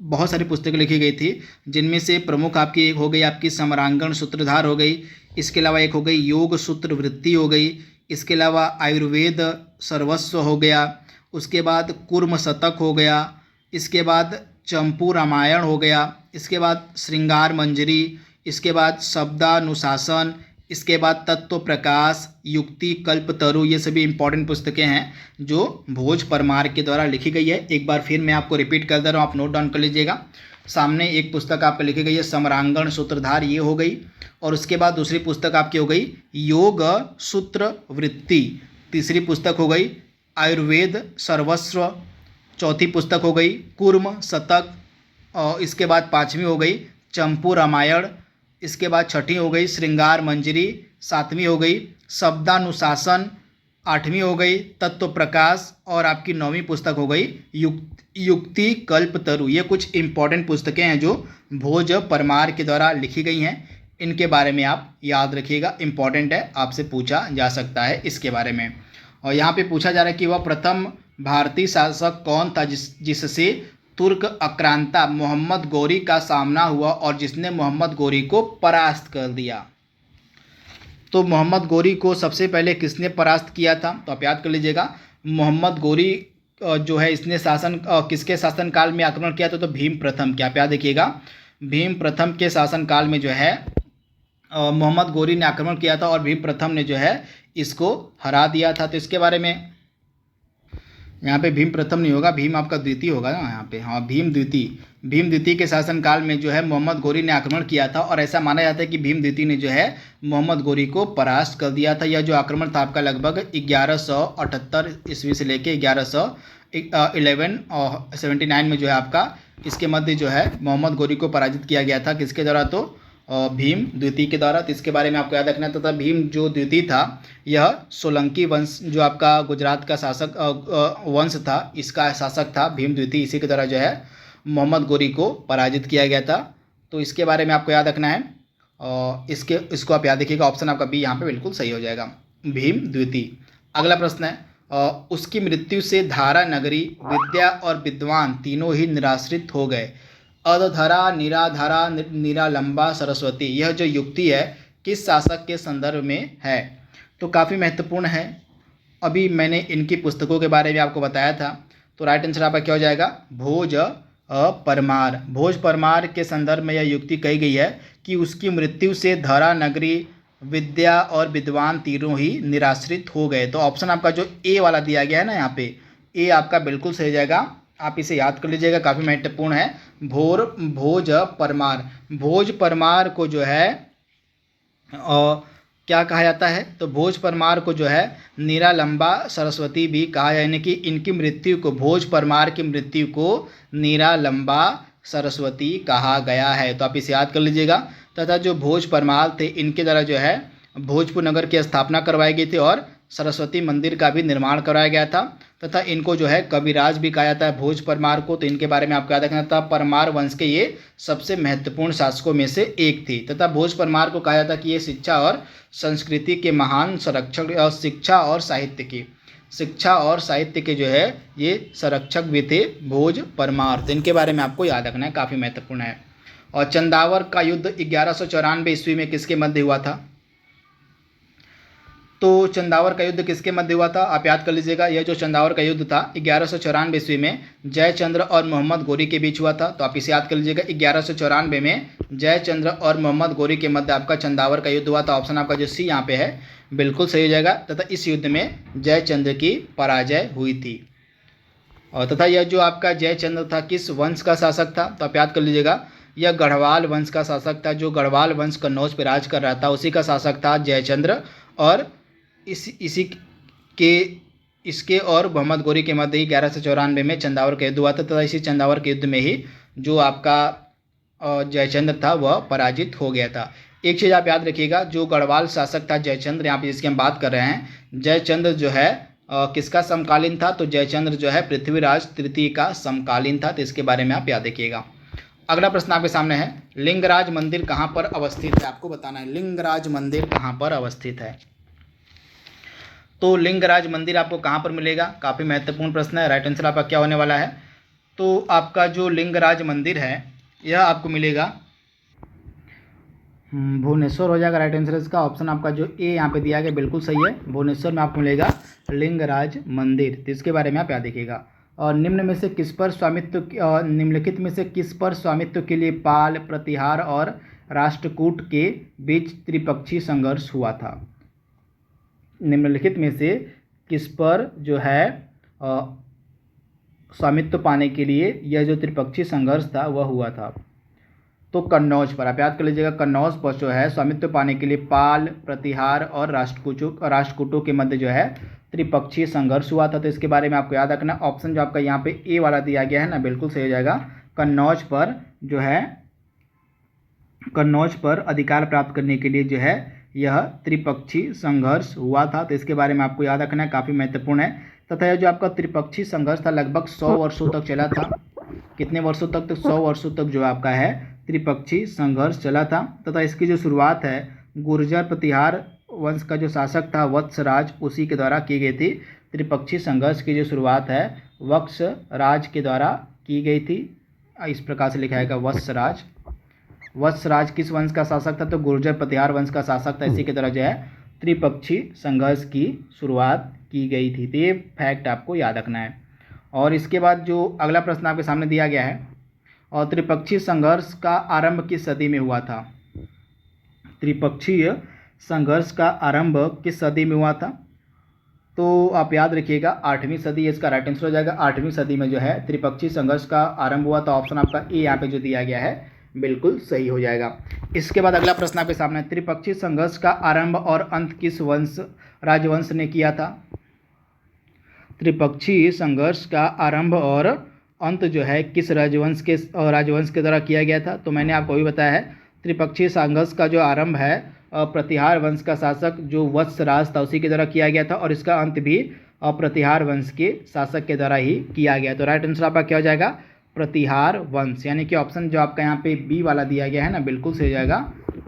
बहुत सारी पुस्तकें लिखी गई थी, जिनमें से प्रमुख आपकी एक हो गई आपकी सम्रांगण सूत्रधार हो गई, इसके अलावा एक हो गई योग सूत्र वृत्ति हो गई, इसके अलावा आयुर्वेद सर्वस्व हो गया, उसके बाद कुर्म शतक हो गया, इसके बाद चंपू रामायण हो गया, इसके बाद श्रृंगार मंजरी, इसके बाद शब्दानुशासन, इसके बाद तत्व प्रकाश, युक्ति कल्पतरु। ये सभी इंपॉर्टेंट पुस्तकें हैं जो भोज परमार के द्वारा लिखी गई है। एक बार फिर मैं आपको रिपीट कर दे रहा हूँ, आप नोट डाउन कर लीजिएगा। सामने एक पुस्तक आपको लिखी गई है सम्रांगण सूत्रधार, ये हो गई, और उसके बाद दूसरी पुस्तक आपकी हो गई योग सूत्र वृत्ति, तीसरी पुस्तक हो गई आयुर्वेद सर्वस्व, चौथी पुस्तक हो गई कुर्म शतक, और इसके बाद पाँचवीं हो गई चंपू रामायण, इसके बाद छठी हो गई श्रृंगार मंजरी, सातवीं हो गई शब्दानुशासन, आठवीं हो गई तत्व प्रकाश, और आपकी नौवीं पुस्तक हो गई युक्ति कल्पतरु। ये कुछ इंपॉर्टेंट पुस्तकें हैं जो भोज परमार के द्वारा लिखी गई हैं। इनके बारे में आप याद रखिएगा, इंपॉर्टेंट है, आपसे पूछा जा सकता है इसके बारे में। और यहाँ पे पूछा जा रहा है कि वह प्रथम भारतीय शासक कौन था जिससे तुर्क आक्रांता मोहम्मद गौरी का सामना हुआ और जिसने मोहम्मद गौरी को परास्त कर दिया। तो मोहम्मद गौरी को सबसे पहले किसने परास्त किया था, तो आप याद कर लीजिएगा मोहम्मद गौरी जो है इसने किसके शासनकाल में आक्रमण किया था, तो भीम प्रथम के। आप याद रखिएगा भीम प्रथम के शासनकाल में जो है मोहम्मद गौरी ने आक्रमण किया था और भीम प्रथम ने जो है इसको हरा दिया था। तो इसके बारे में यहाँ पे भीम प्रथम नहीं होगा, भीम आपका द्वितीय होगा ना यहाँ पे, हाँ भीम द्वितीय के शासनकाल में जो है मोहम्मद गौरी ने आक्रमण किया था और ऐसा माना जाता है कि भीम द्वितीय ने जो है मोहम्मद गौरी को परास्त कर दिया था। यह जो आक्रमण था आपका लगभग 1178 ईस्वी से लेके 1179 में जो है आपका इसके मध्य जो है मोहम्मद गौरी को पराजित किया गया था। किसके द्वारा, तो भीम द्वितीय के द्वारा। तो इसके बारे में आपको याद रखना था। भीम जो द्वितीय था यह सोलंकी वंश जो आपका गुजरात का शासक वंश था, इसका शासक था भीम द्वितीय। इसी के द्वारा जो है मोहम्मद गौरी को पराजित किया गया था। तो इसके बारे में आपको याद रखना है और इसको आप याद रखिएगा। ऑप्शन आपका बी यहाँ पे बिल्कुल सही हो जाएगा, भीम द्वितीय। अगला प्रश्न है उसकी मृत्यु से धारा नगरी विद्या और विद्वान तीनों ही निराश्रित हो गए। अधधरा निराधारा निरालंबा सरस्वती, यह जो युक्ति है किस शासक के संदर्भ में है, तो काफ़ी महत्वपूर्ण है। अभी मैंने इनकी पुस्तकों के बारे में आपको बताया था। तो राइट आंसर आपका क्या हो जाएगा, भोज परमार। भोज परमार के संदर्भ में यह युक्ति कही गई है कि उसकी मृत्यु से धरा नगरी विद्या और विद्वान तीनों ही निराश्रित हो गए। तो ऑप्शन आपका जो ए वाला दिया गया है ना, यहाँ पे ए आपका बिल्कुल सही हो जाएगा। आप इसे याद कर लीजिएगा, काफ़ी महत्वपूर्ण है। भोज परमार, भोज परमार को जो है क्या कहा जाता है, तो भोज परमार को जो है निरालंबा सरस्वती भी कहा, यानी कि इनकी मृत्यु को, भोज परमार की मृत्यु को निरालंबा सरस्वती कहा गया है। तो आप इसे याद कर लीजिएगा। तथा जो भोज परमार थे इनके द्वारा जो है भोजपुर नगर की स्थापना करवाई गई थी और सरस्वती मंदिर का भी निर्माण कराया गया था। तथा इनको जो है कविराज भी कहा जाता है भोज परमार को। तो इनके बारे में आपको याद रखना था, परमार वंश के ये सबसे महत्वपूर्ण शासकों में से एक थी। तथा भोज परमार को कहा जाता है कि ये शिक्षा और संस्कृति के महान संरक्षक और शिक्षा और साहित्य के जो है ये संरक्षक भी थे भोज परमार। तो इनके बारे में आपको याद रखना है, काफ़ी महत्वपूर्ण है। और चंदावर का युद्ध 1194 ईस्वी में किसके मध्य हुआ था, तो चंदावर का युद्ध किसके मध्य हुआ था, आप याद कर लीजिएगा। यह जो चंदावर का युद्ध था 1194 ईस्वी में जयचंद्र और मोहम्मद गौरी के बीच हुआ था। तो आप इसे याद कर लीजिएगा, 1194 में जयचंद्र और मोहम्मद गौरी के मध्य आपका चंदावर का युद्ध हुआ था। ऑप्शन आपका जो सी यहाँ पे है बिल्कुल सही हो जाएगा। तथा इस युद्ध में जयचंद्र की पराजय हुई थी। और तथा यह जो आपका जयचंद्र था किस वंश का शासक था, तो आप याद कर लीजिएगा, यह गढ़वाल वंश का शासक था। जो गढ़वाल वंश कन्नौज पर राज कर रहा था उसी का शासक था जयचंद्र। और इसके और मोहम्मद गौरी के मध्य ही 1194 में चंदावर का युद्ध हुआ था। तथा इसी चंदावर के युद्ध में ही जो आपका जयचंद्र था वह पराजित हो गया था। एक चीज़ आप याद रखिएगा, जो गढ़वाल शासक था जयचंद्र, यहाँ पे जिसकी हम बात कर रहे हैं, जयचंद्र जो है किसका समकालीन था, तो जयचंद्र जो है पृथ्वीराज तृतीय का समकालीन था। तो इसके बारे में आप याद रखिएगा। अगला प्रश्न आपके सामने है, लिंगराज मंदिर कहाँ पर अवस्थित है? आपको बताना है लिंगराज मंदिर कहाँ पर अवस्थित है। तो लिंगराज मंदिर आपको कहाँ पर मिलेगा? काफ़ी महत्वपूर्ण प्रश्न है। राइट आंसर आपका क्या होने वाला है? तो आपका जो लिंगराज मंदिर है यह आपको मिलेगा भुवनेश्वर हो जाएगा। राइट आंसर इसका ऑप्शन आपका जो ए यहाँ पे दिया गया बिल्कुल सही है। भुवनेश्वर में आपको मिलेगा लिंगराज मंदिर। तो इसके बारे में आप याद रखिएगा। और निम्न में से किस पर स्वामित्व निम्नलिखित में से किस पर स्वामित्व के लिए पाल, प्रतिहार और राष्ट्रकूट के बीच त्रिपक्षीय संघर्ष हुआ था? निम्नलिखित में से किस पर जो है स्वामित्व पाने के लिए यह जो त्रिपक्षीय संघर्ष था वह हुआ था? तो कन्नौज पर। आप याद कर लीजिएगा, कन्नौज पर जो है स्वामित्व पाने के लिए पाल, प्रतिहार और राष्ट्रकूटों के मध्य जो है त्रिपक्षीय संघर्ष हुआ था। तो इसके बारे में आपको याद रखना। ऑप्शन जो आपका यहाँ पे ए वाला दिया गया है ना, बिल्कुल सही हो जाएगा। कन्नौज पर जो है, कन्नौज पर अधिकार प्राप्त करने के लिए जो है यह त्रिपक्षीय संघर्ष हुआ था। तो इसके बारे में आपको याद रखना है, काफ़ी महत्वपूर्ण है। तथा यह जो आपका त्रिपक्षीय संघर्ष था लगभग 100 वर्षों तक चला था। कितने वर्षों तक? तो 100 वर्षों तक जो आपका है त्रिपक्षीय संघर्ष चला था। तथा इसकी जो शुरुआत है गुर्जर प्रतिहार वंश का जो शासक था वत्सराज, उसी के द्वारा की गई थी। त्रिपक्षीय संघर्ष की जो शुरुआत है वत्सराज के द्वारा की गई थी। इस प्रकार से लिखा जाएगा वत्सराज। वत्सराज किस वंश का शासक था? तो गुर्जर प्रतिहार वंश का शासक था। इसी के द्वारा जो है त्रिपक्षीय संघर्ष की शुरुआत की गई थी। तो ये फैक्ट आपको याद रखना है। और इसके बाद जो अगला प्रश्न आपके सामने दिया गया है, और त्रिपक्षीय संघर्ष का आरंभ किस सदी में हुआ था? त्रिपक्षीय संघर्ष का आरंभ किस सदी में हुआ था? तो आप याद रखिएगा 8वीं सदी इसका राइट आंसर हो जाएगा। 8वीं सदी में जो है त्रिपक्षीय संघर्ष का आरंभ हुआ था। ऑप्शन आपका ए यहाँ पे जो दिया गया है बिल्कुल सही हो जाएगा। इसके बाद अगला प्रश्न आपके सामने, त्रिपक्षीय संघर्ष का आरंभ और अंत किस राजवंश ने किया था? त्रिपक्षीय संघर्ष का आरंभ और अंत जो है किस राजवंश के द्वारा किया गया था? तो मैंने आपको अभी बताया है त्रिपक्षीय संघर्ष का जो आरंभ है प्रतिहार वंश का शासक जो वत्सराज था उसी के द्वारा किया गया था, और इसका अंत भी प्रतिहार वंश के शासक के द्वारा ही किया गया। तो राइट आंसर आपका क्या हो जाएगा? प्रतिहार वंश। यानी कि ऑप्शन जो आपका यहाँ पे बी वाला दिया गया है ना, बिल्कुल सही हो जाएगा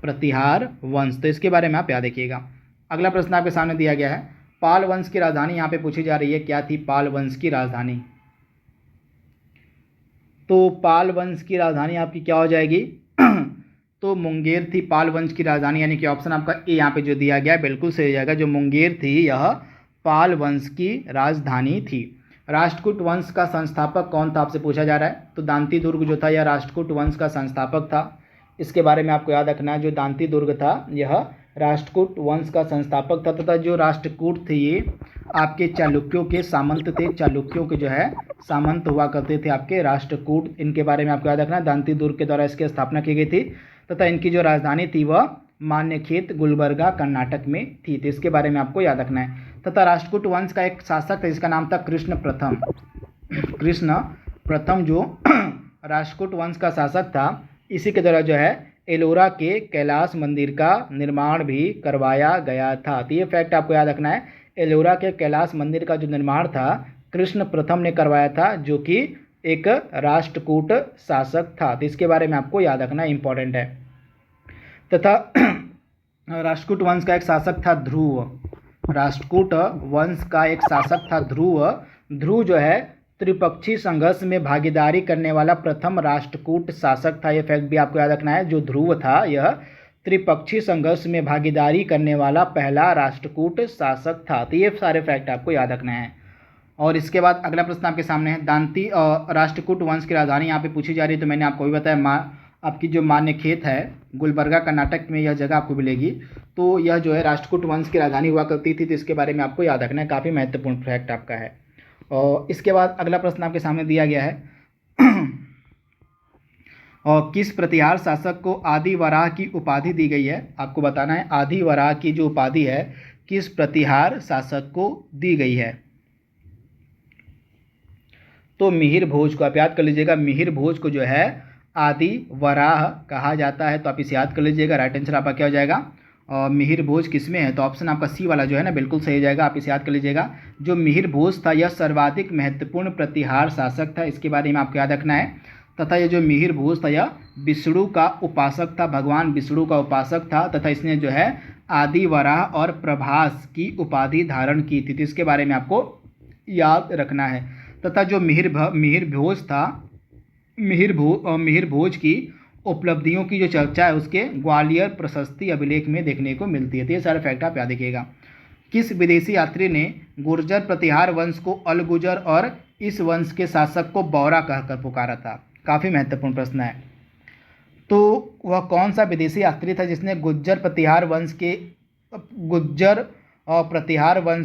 प्रतिहार वंश। तो इसके बारे में आप याद रखिएगा। अगला प्रश्न आपके सामने दिया गया है, पाल वंश की राजधानी यहाँ पे पूछी जा रही है। क्या थी पाल वंश की राजधानी? तो पाल वंश की राजधानी आपकी क्या हो जाएगी? तो मुंगेर थी पाल वंश की राजधानी। यानी कि ऑप्शन आपका ए यहाँ पे जो दिया गया है बिल्कुल सही हो जाएगा। जो मुंगेर थी यह पाल वंश की राजधानी थी। राष्ट्रकूट वंश का संस्थापक कौन था आपसे पूछा जा रहा है। तो दांती दुर्ग जो था यह राष्ट्रकूट वंश का संस्थापक था। इसके बारे में आपको याद रखना है। जो दांती दुर्ग था यह राष्ट्रकूट वंश का संस्थापक था। तथा जो राष्ट्रकूट थे ये आपके चालुक्यों के सामंत थे। चालुक्यों के जो है सामंत हुआ करते थे आपके राष्ट्रकूट। इनके बारे में आपको याद रखना है। दांती दुर्ग के द्वारा इसकी स्थापना की गई थी तथा इनकी जो राजधानी थी वह मान्यखेत गुलबर्गा कर्नाटक में थी। तो इसके बारे में आपको याद रखना है। तथा राष्ट्रकूट वंश का एक शासक था जिसका नाम था कृष्ण प्रथम। कृष्ण प्रथम जो राष्ट्रकूट वंश का शासक था इसी के द्वारा जो है एलोरा के कैलाश मंदिर का निर्माण भी करवाया गया था। तो ये फैक्ट आपको याद रखना है। एलोरा के कैलाश मंदिर का जो निर्माण था कृष्ण प्रथम ने करवाया था, जो कि एक राष्ट्रकूट शासक था। तो इसके बारे में आपको याद रखना इंपॉर्टेंट है। तथा राष्ट्रकूट वंश का एक शासक था ध्रुव। राष्ट्रकूट वंश का एक शासक था ध्रुव। ध्रुव जो है त्रिपक्षीय संघर्ष में भागीदारी करने वाला प्रथम राष्ट्रकूट शासक था। यह फैक्ट भी आपको याद रखना है। जो ध्रुव था यह त्रिपक्षीय संघर्ष में भागीदारी करने वाला पहला राष्ट्रकूट शासक था। तो ये सारे फैक्ट आपको याद रखना है। और इसके बाद अगला प्रश्न आपके सामने है, दांती राष्ट्रकूट वंश की राजधानी यहाँ पे पूछी जा रही है। तो मैंने आपको भी बताया आपकी जो मान्यखेत है गुलबर्गा कर्नाटक में यह जगह आपको मिलेगी। तो यह जो है राष्ट्रकूट वंश की राजधानी हुआ करती थी। तो इसके बारे में आपको याद रखना है, काफ़ी महत्वपूर्ण फैक्ट आपका है। और इसके बाद अगला प्रश्न आपके सामने दिया गया है और किस प्रतिहार शासक को आदि वराह की उपाधि दी गई है? आपको बताना है आदि वराह की जो उपाधि है किस प्रतिहार शासक को दी गई है। तो मिहिर भोज को आप याद कर लीजिएगा। मिहिर भोज को जो है आदि वराह कहा जाता है। तो आप इसे याद कर लीजिएगा। राइट आंसर आपका क्या हो जाएगा? और मिहिर भोज किसमें है? तो ऑप्शन आपका सी वाला जो है ना बिल्कुल सही हो जाएगा। आप इसे याद कर लीजिएगा। जो मिहिर भोज था यह सर्वाधिक महत्वपूर्ण प्रतिहार शासक था। इसके बारे में आपको याद रखना है। तथा ये जो मिहिर भोज था यह विष्णु का उपासक था, भगवान विष्णु का उपासक था तथा इसने जो है आदि वराह और प्रभास की उपाधि धारण की थी। तो इसके बारे में आपको याद रखना है। तथा जो मिहिर भोज था, मिहिर भोज की उपलब्धियों की जो चर्चा है उसके ग्वालियर प्रशस्ति अभिलेख में देखने को मिलती है। तो ये सारे फैक्ट आप याद रखिएगा। किस विदेशी यात्री ने गुर्जर प्रतिहार वंश को अलगुजर और इस वंश के शासक को बौरा कहकर पुकारा था? काफ़ी महत्वपूर्ण प्रश्न है। तो वह कौन सा विदेशी यात्री था जिसने गुर्जर प्रतिहार वंश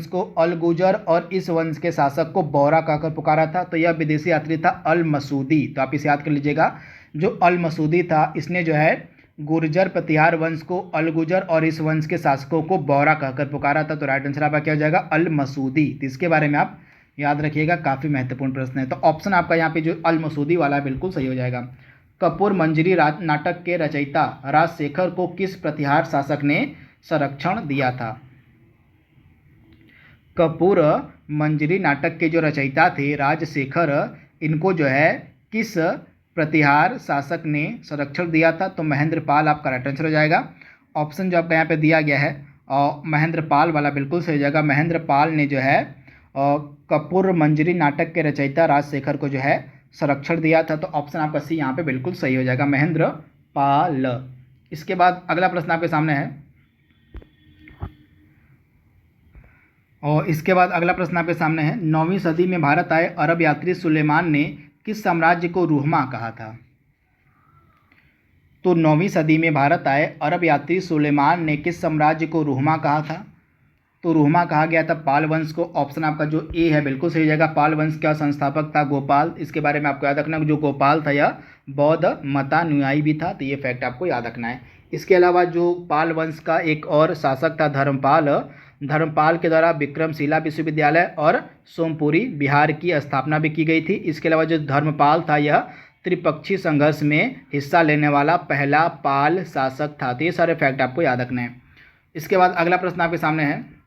को अलगुजर और इस वंश के शासक को बौरा कहकर पुकारा था? तो यह विदेशी यात्री था अल मसूदी। तो आप इसे याद कर लीजिएगा। जो अल मसूदी था इसने जो है गुर्जर प्रतिहार वंश को अलगुजर और इस वंश के शासकों को बौरा कहकर पुकारा था। तो राइट आंसर आपका क्या हो जाएगा? अल मसूदी। तो इसके बारे में आप याद रखिएगा, काफ़ी महत्वपूर्ण प्रश्न है। तो ऑप्शन आपका यहाँ पे जो अल मसूदी वाला है बिल्कुल सही हो जाएगा। कपूर मंजरी नाटक के रचयिता राजशेखर को किस प्रतिहार शासक ने संरक्षण दिया था? कपूर मंजरी नाटक के जो रचयिता थे राजशेखर, इनको जो है किस प्रतिहार शासक ने संरक्षण दिया था? तो महेंद्रपाल आपका राइट आंसर हो जाएगा। ऑप्शन जो आपका यहाँ पे दिया गया है और महेंद्रपाल वाला बिल्कुल सही हो जाएगा। महेंद्रपाल ने जो है कपूर मंजरी नाटक के रचयिता राजशेखर को जो है संरक्षण दिया था। तो ऑप्शन आपका सी यहाँ पे बिल्कुल सही हो जाएगा, महेंद्रपाल। इसके बाद अगला प्रश्न आपके सामने है और इसके बाद अगला प्रश्न आपके सामने है 9वीं सदी में भारत आए अरब यात्री सुलेमान ने किस साम्राज्य को रूहमा कहा था? तो 9वीं सदी में भारत आए अरब यात्री सुलेमान ने किस साम्राज्य को रूहमा कहा था? तो रूहमा कहा गया था पाल वंश को। ऑप्शन आपका जो ए है बिल्कुल सही हो जाएगा। पाल वंश का संस्थापक था गोपाल। इसके बारे में आपको याद रखना, जो गोपाल था यह बौद्ध मतानुयायी भी था। तो ये फैक्ट आपको याद रखना है। इसके अलावा जो पाल वंश का एक और शासक था धर्मपाल के द्वारा विक्रमशिला विश्वविद्यालय और सोमपुरी बिहार की स्थापना भी की गई थी। इसके अलावा जो धर्मपाल था यह त्रिपक्षीय संघर्ष में हिस्सा लेने वाला पहला पाल शासक था। तो ये सारे फैक्ट आपको याद रखने हैं। इसके बाद अगला प्रश्न आपके सामने है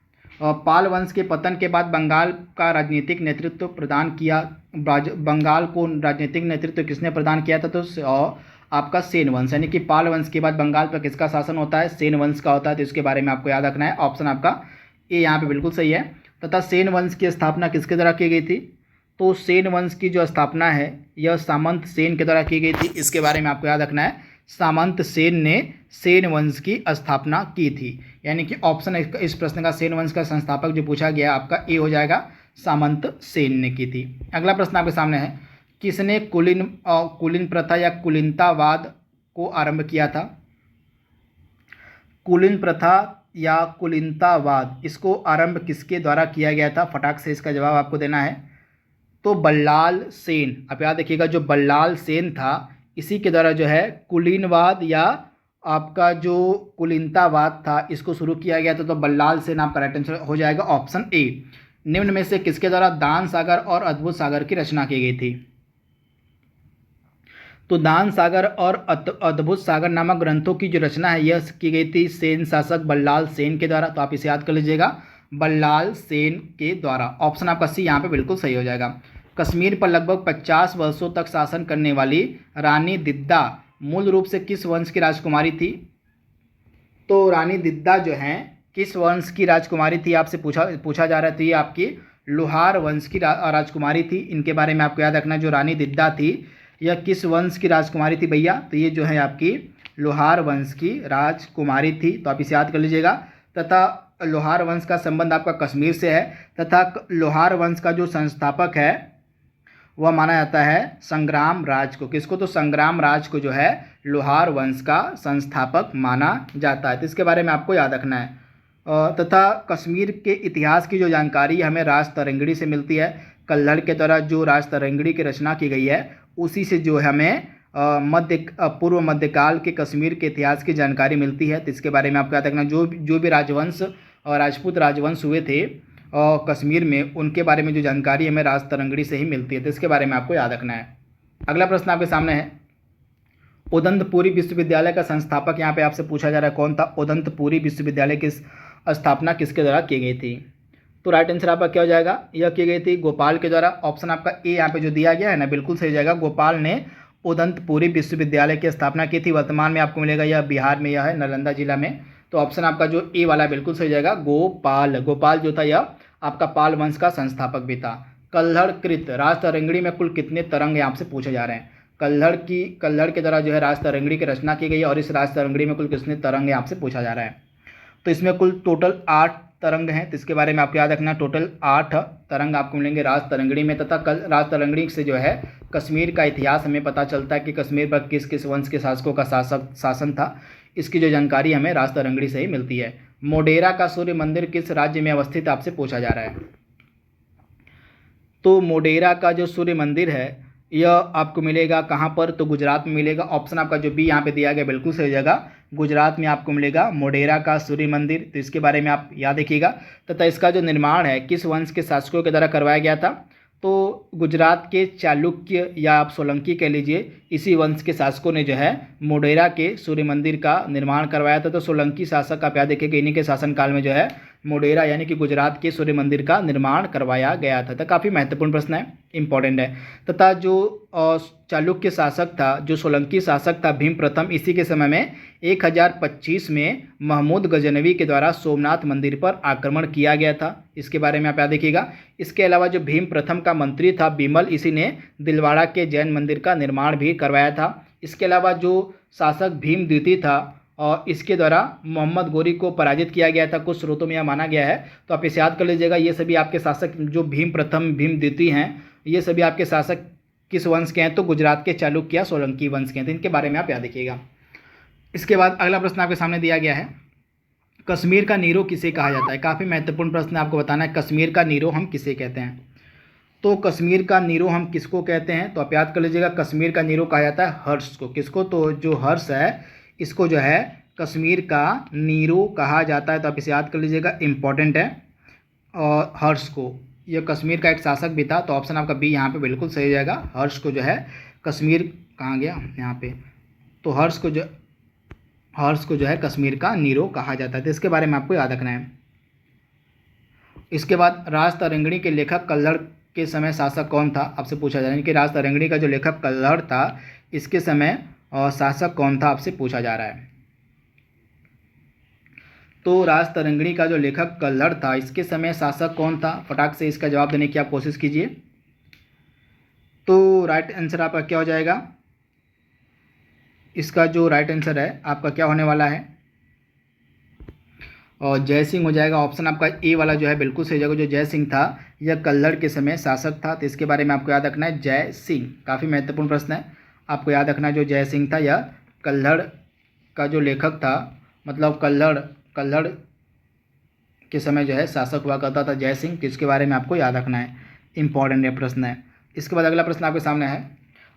पाल वंश के पतन के बाद बंगाल का राजनीतिक नेतृत्व प्रदान किया। बंगाल को राजनीतिक नेतृत्व किसने प्रदान किया था? तो आपका सेन वंश, यानी कि पाल वंश के बाद बंगाल पर किसका शासन होता है? सेन वंश का होता है। तो इसके बारे में आपको याद रखना है। ऑप्शन आपका ए यहाँ पे बिल्कुल सही है। तथा सेन वंश की स्थापना किसके द्वारा की गई थी? तो सेन वंश की जो स्थापना है यह सामंत सेन के द्वारा की गई थी। इसके बारे में आपको याद रखना है। सामंत सेन ने सेन वंश की स्थापना की थी, यानी कि ऑप्शन इस प्रश्न का सेन वंश का संस्थापक जो पूछा गया आपका ए हो जाएगा, सामंत सेन ने की थी। अगला प्रश्न आपके सामने है किसने कुलीन प्रथा या कुलीनतावाद को आरंभ किया था? कुलीन प्रथा या कुलीनतावाद, इसको आरंभ किसके द्वारा किया गया था? फटाक से इसका जवाब आपको देना है। तो बल्लाल सेन। आप याद रखिएगा, जो बल्लाल सेन था इसी के द्वारा जो है कुलीनवाद या आपका जो कुलीनतावाद था इसको शुरू किया गया था। तो बल्लाल सेन आपका राइट आंसर हो जाएगा, ऑप्शन ए। निम्न में से किसके द्वारा दान सागर और अद्भुत सागर की रचना की गई थी? तो दान सागर और अद्भुत सागर नामक ग्रंथों की जो रचना है यह की गई थी सेन शासक बल्लाल सेन के द्वारा। तो आप इसे याद कर लीजिएगा, बल्लाल सेन के द्वारा। ऑप्शन आपका सी यहाँ पे बिल्कुल सही हो जाएगा। कश्मीर पर लगभग 50 वर्षों तक शासन करने वाली रानी दिद्दा मूल रूप से किस वंश की राजकुमारी थी? तो रानी दिद्दा जो हैं किस वंश की राजकुमारी थी आपसे पूछा जा रहा था। ये आपकी लोहार वंश की राजकुमारी थी। इनके बारे में आपको याद रखना, जो रानी दिद्दा थी यह किस वंश की राजकुमारी थी भैया? तो ये जो है आपकी लोहार वंश की राजकुमारी थी। तो आप इसे याद कर लीजिएगा। तथा लोहार वंश का संबंध आपका कश्मीर से है। तथा लोहार वंश का जो संस्थापक है वह माना जाता है संग्राम राज को। किसको? तो संग्राम राज को जो है लोहार वंश का संस्थापक माना जाता है। तो इसके बारे में आपको याद रखना है। तथा कश्मीर के इतिहास की जो जानकारी हमें राज तरंगिणी से मिलती है। कल्हड़ के द्वारा जो राज तरंगिणी की रचना की गई है उसी से जो हमें पूर्व मध्यकाल के कश्मीर के इतिहास की जानकारी मिलती है। तो इसके बारे में आपको याद रखना, जो भी राजवंश और राजपूत राजवंश हुए थे कश्मीर में, उनके बारे में जो जानकारी हमें राज तरंगिणी से ही मिलती है। तो इसके बारे में आपको याद रखना है। अगला प्रश्न आपके सामने है उदंतपुरी विश्वविद्यालय का संस्थापक यहाँ पे आपसे पूछा जा रहा है कौन था? उदंतपुरी विश्वविद्यालय की स्थापना किसके द्वारा की गई थी? तो राइट आंसर आपका क्या हो जाएगा? यह की गई थी गोपाल के द्वारा। ऑप्शन आपका ए यहाँ पे जो दिया गया है ना बिल्कुल सही हो जाएगा। गोपाल ने उदंतपुरी विश्वविद्यालय की स्थापना की थी? वर्तमान में आपको मिलेगा यह बिहार में, यह है नालंदा जिला में। तो ऑप्शन आपका जो ए वाला बिल्कुल सही जाएगा, गोपाल। गोपाल जो था यह आपका पाल वंश का संस्थापक भी था। कल्हड़ कृत राज तरंगिणी में कुल कितने तरंग यहाँ से पूछे जा रहे हैं? कल्हड़ के द्वारा जो है राज तरंगिणी की रचना की गई है और इस राज तरंगिणी में कुल कितने तरंग यहाँ से पूछा जा रहा है? तो इसमें कुल टोटल 8 तरंग हैं, तो इसके बारे में आपको याद रखना, टोटल 8 तरंग आपको मिलेंगे राज तरंगिणी में। तथा राज तरंगिणी से जो है कश्मीर का इतिहास हमें पता चलता है कि कश्मीर पर किस किस वंश के शासकों का शासन था। इसकी जो जानकारी हमें राज तरंगिणी से ही मिलती है। मोढेरा का सूर्य मंदिर किस राज्य में अवस्थित आपसे पूछा जा रहा है? तो मोढेरा का जो सूर्य मंदिर है यह आपको मिलेगा कहाँ पर? तो गुजरात में मिलेगा। ऑप्शन आपका जो बी यहाँ पे दिया गया बिल्कुल सही जगह, गुजरात में आपको मिलेगा मोढेरा का सूर्य मंदिर। तो इसके बारे में आप याद रखिएगा। तथा इसका जो निर्माण है किस वंश के शासकों के द्वारा करवाया गया था? तो गुजरात के चालुक्य या आप सोलंकी कह लीजिए, इसी वंश के शासकों ने जो है मोढेरा के सूर्य मंदिर का निर्माण करवाया था। तो सोलंकी शासक आप याद रखिएगा, इन्हीं के शासनकाल में जो है मोढेरा यानी कि गुजरात के सूर्य मंदिर का निर्माण करवाया गया था। तो काफ़ी महत्वपूर्ण प्रश्न है, इंपॉर्टेंट है। तथा जो चालुक्य शासक था, जो सोलंकी शासक था भीम प्रथम, इसी के समय में 1025 में महमूद गजनवी के द्वारा सोमनाथ मंदिर पर आक्रमण किया गया था। इसके बारे में आप याद रखिएगा। इसके अलावा जो भीम प्रथम का मंत्री था बिमल, इसी ने दिलवाड़ा के जैन मंदिर का निर्माण भी करवाया था। इसके अलावा जो शासक भीम द्वितीय था और इसके द्वारा मोहम्मद गोरी को पराजित किया गया था, कुछ स्रोतों में यह माना गया है। तो आप इसे याद कर लीजिएगा। ये सभी आपके शासक जो भीम प्रथम भीम द्वितीय हैं, ये सभी आपके शासक किस वंश के हैं? तो गुजरात के चालुक्य या सोलंकी वंश के हैं। तो इनके बारे में आप याद रखिएगा। इसके बाद अगला प्रश्न आपके सामने दिया गया है, कश्मीर का नीरो किसे कहा जाता है? काफ़ी महत्वपूर्ण प्रश्न आपको बताना है, कश्मीर का नीरो हम किसे कहते हैं? तो कश्मीर का नीरो हम किसको कहते हैं? तो आप याद कर लीजिएगा, कश्मीर का नीरो कहा जाता है हर्ष को। किसको? तो जो हर्ष है इसको जो है कश्मीर का नीरो कहा जाता है। तो आप इसे याद कर लीजिएगा, इंपॉर्टेंट है। और हर्ष को, यह कश्मीर का एक शासक भी था। तो ऑप्शन आपका बी यहाँ पे बिल्कुल सही हो जाएगा। हर्ष को जो है कश्मीर, कहाँ गया यहाँ पे, तो हर्ष को जो है कश्मीर का नीरो कहा जाता है। तो इसके बारे में आपको याद रखना है। इसके बाद राज तरंगिणी के लेखक कल्हड़ के समय शासक कौन था? आपसे पूछा जा रहा है कि राज तरंगिणी का जो लेखक कल्हड़ था, इसके समय शासक कौन था? आपसे पूछा जा रहा है। तो राज तरंगिणी का जो लेखक कल्हड़ था, इसके समय शासक कौन था? फटाक से इसका जवाब देने की आप कोशिश कीजिए। तो राइट आंसर आपका क्या हो जाएगा? इसका जो राइट आंसर है आपका क्या होने वाला है? और जय सिंह हो जाएगा। ऑप्शन आपका ए वाला जो है बिल्कुल सही जगह। जो जय सिंह था यह कल्हड़ के समय शासक था। तो इसके बारे में आपको याद रखना है, जय सिंह। काफ़ी महत्वपूर्ण प्रश्न है, आपको याद रखना है। जो जय सिंह था यह कल्हड़ का जो लेखक था, मतलब कल्हड़ के समय जो है शासक हुआ करता था जय सिंह। इसके बारे में आपको याद रखना है, इंपॉर्टेंट ये प्रश्न है। इसके बाद अगला प्रश्न आपके सामने है,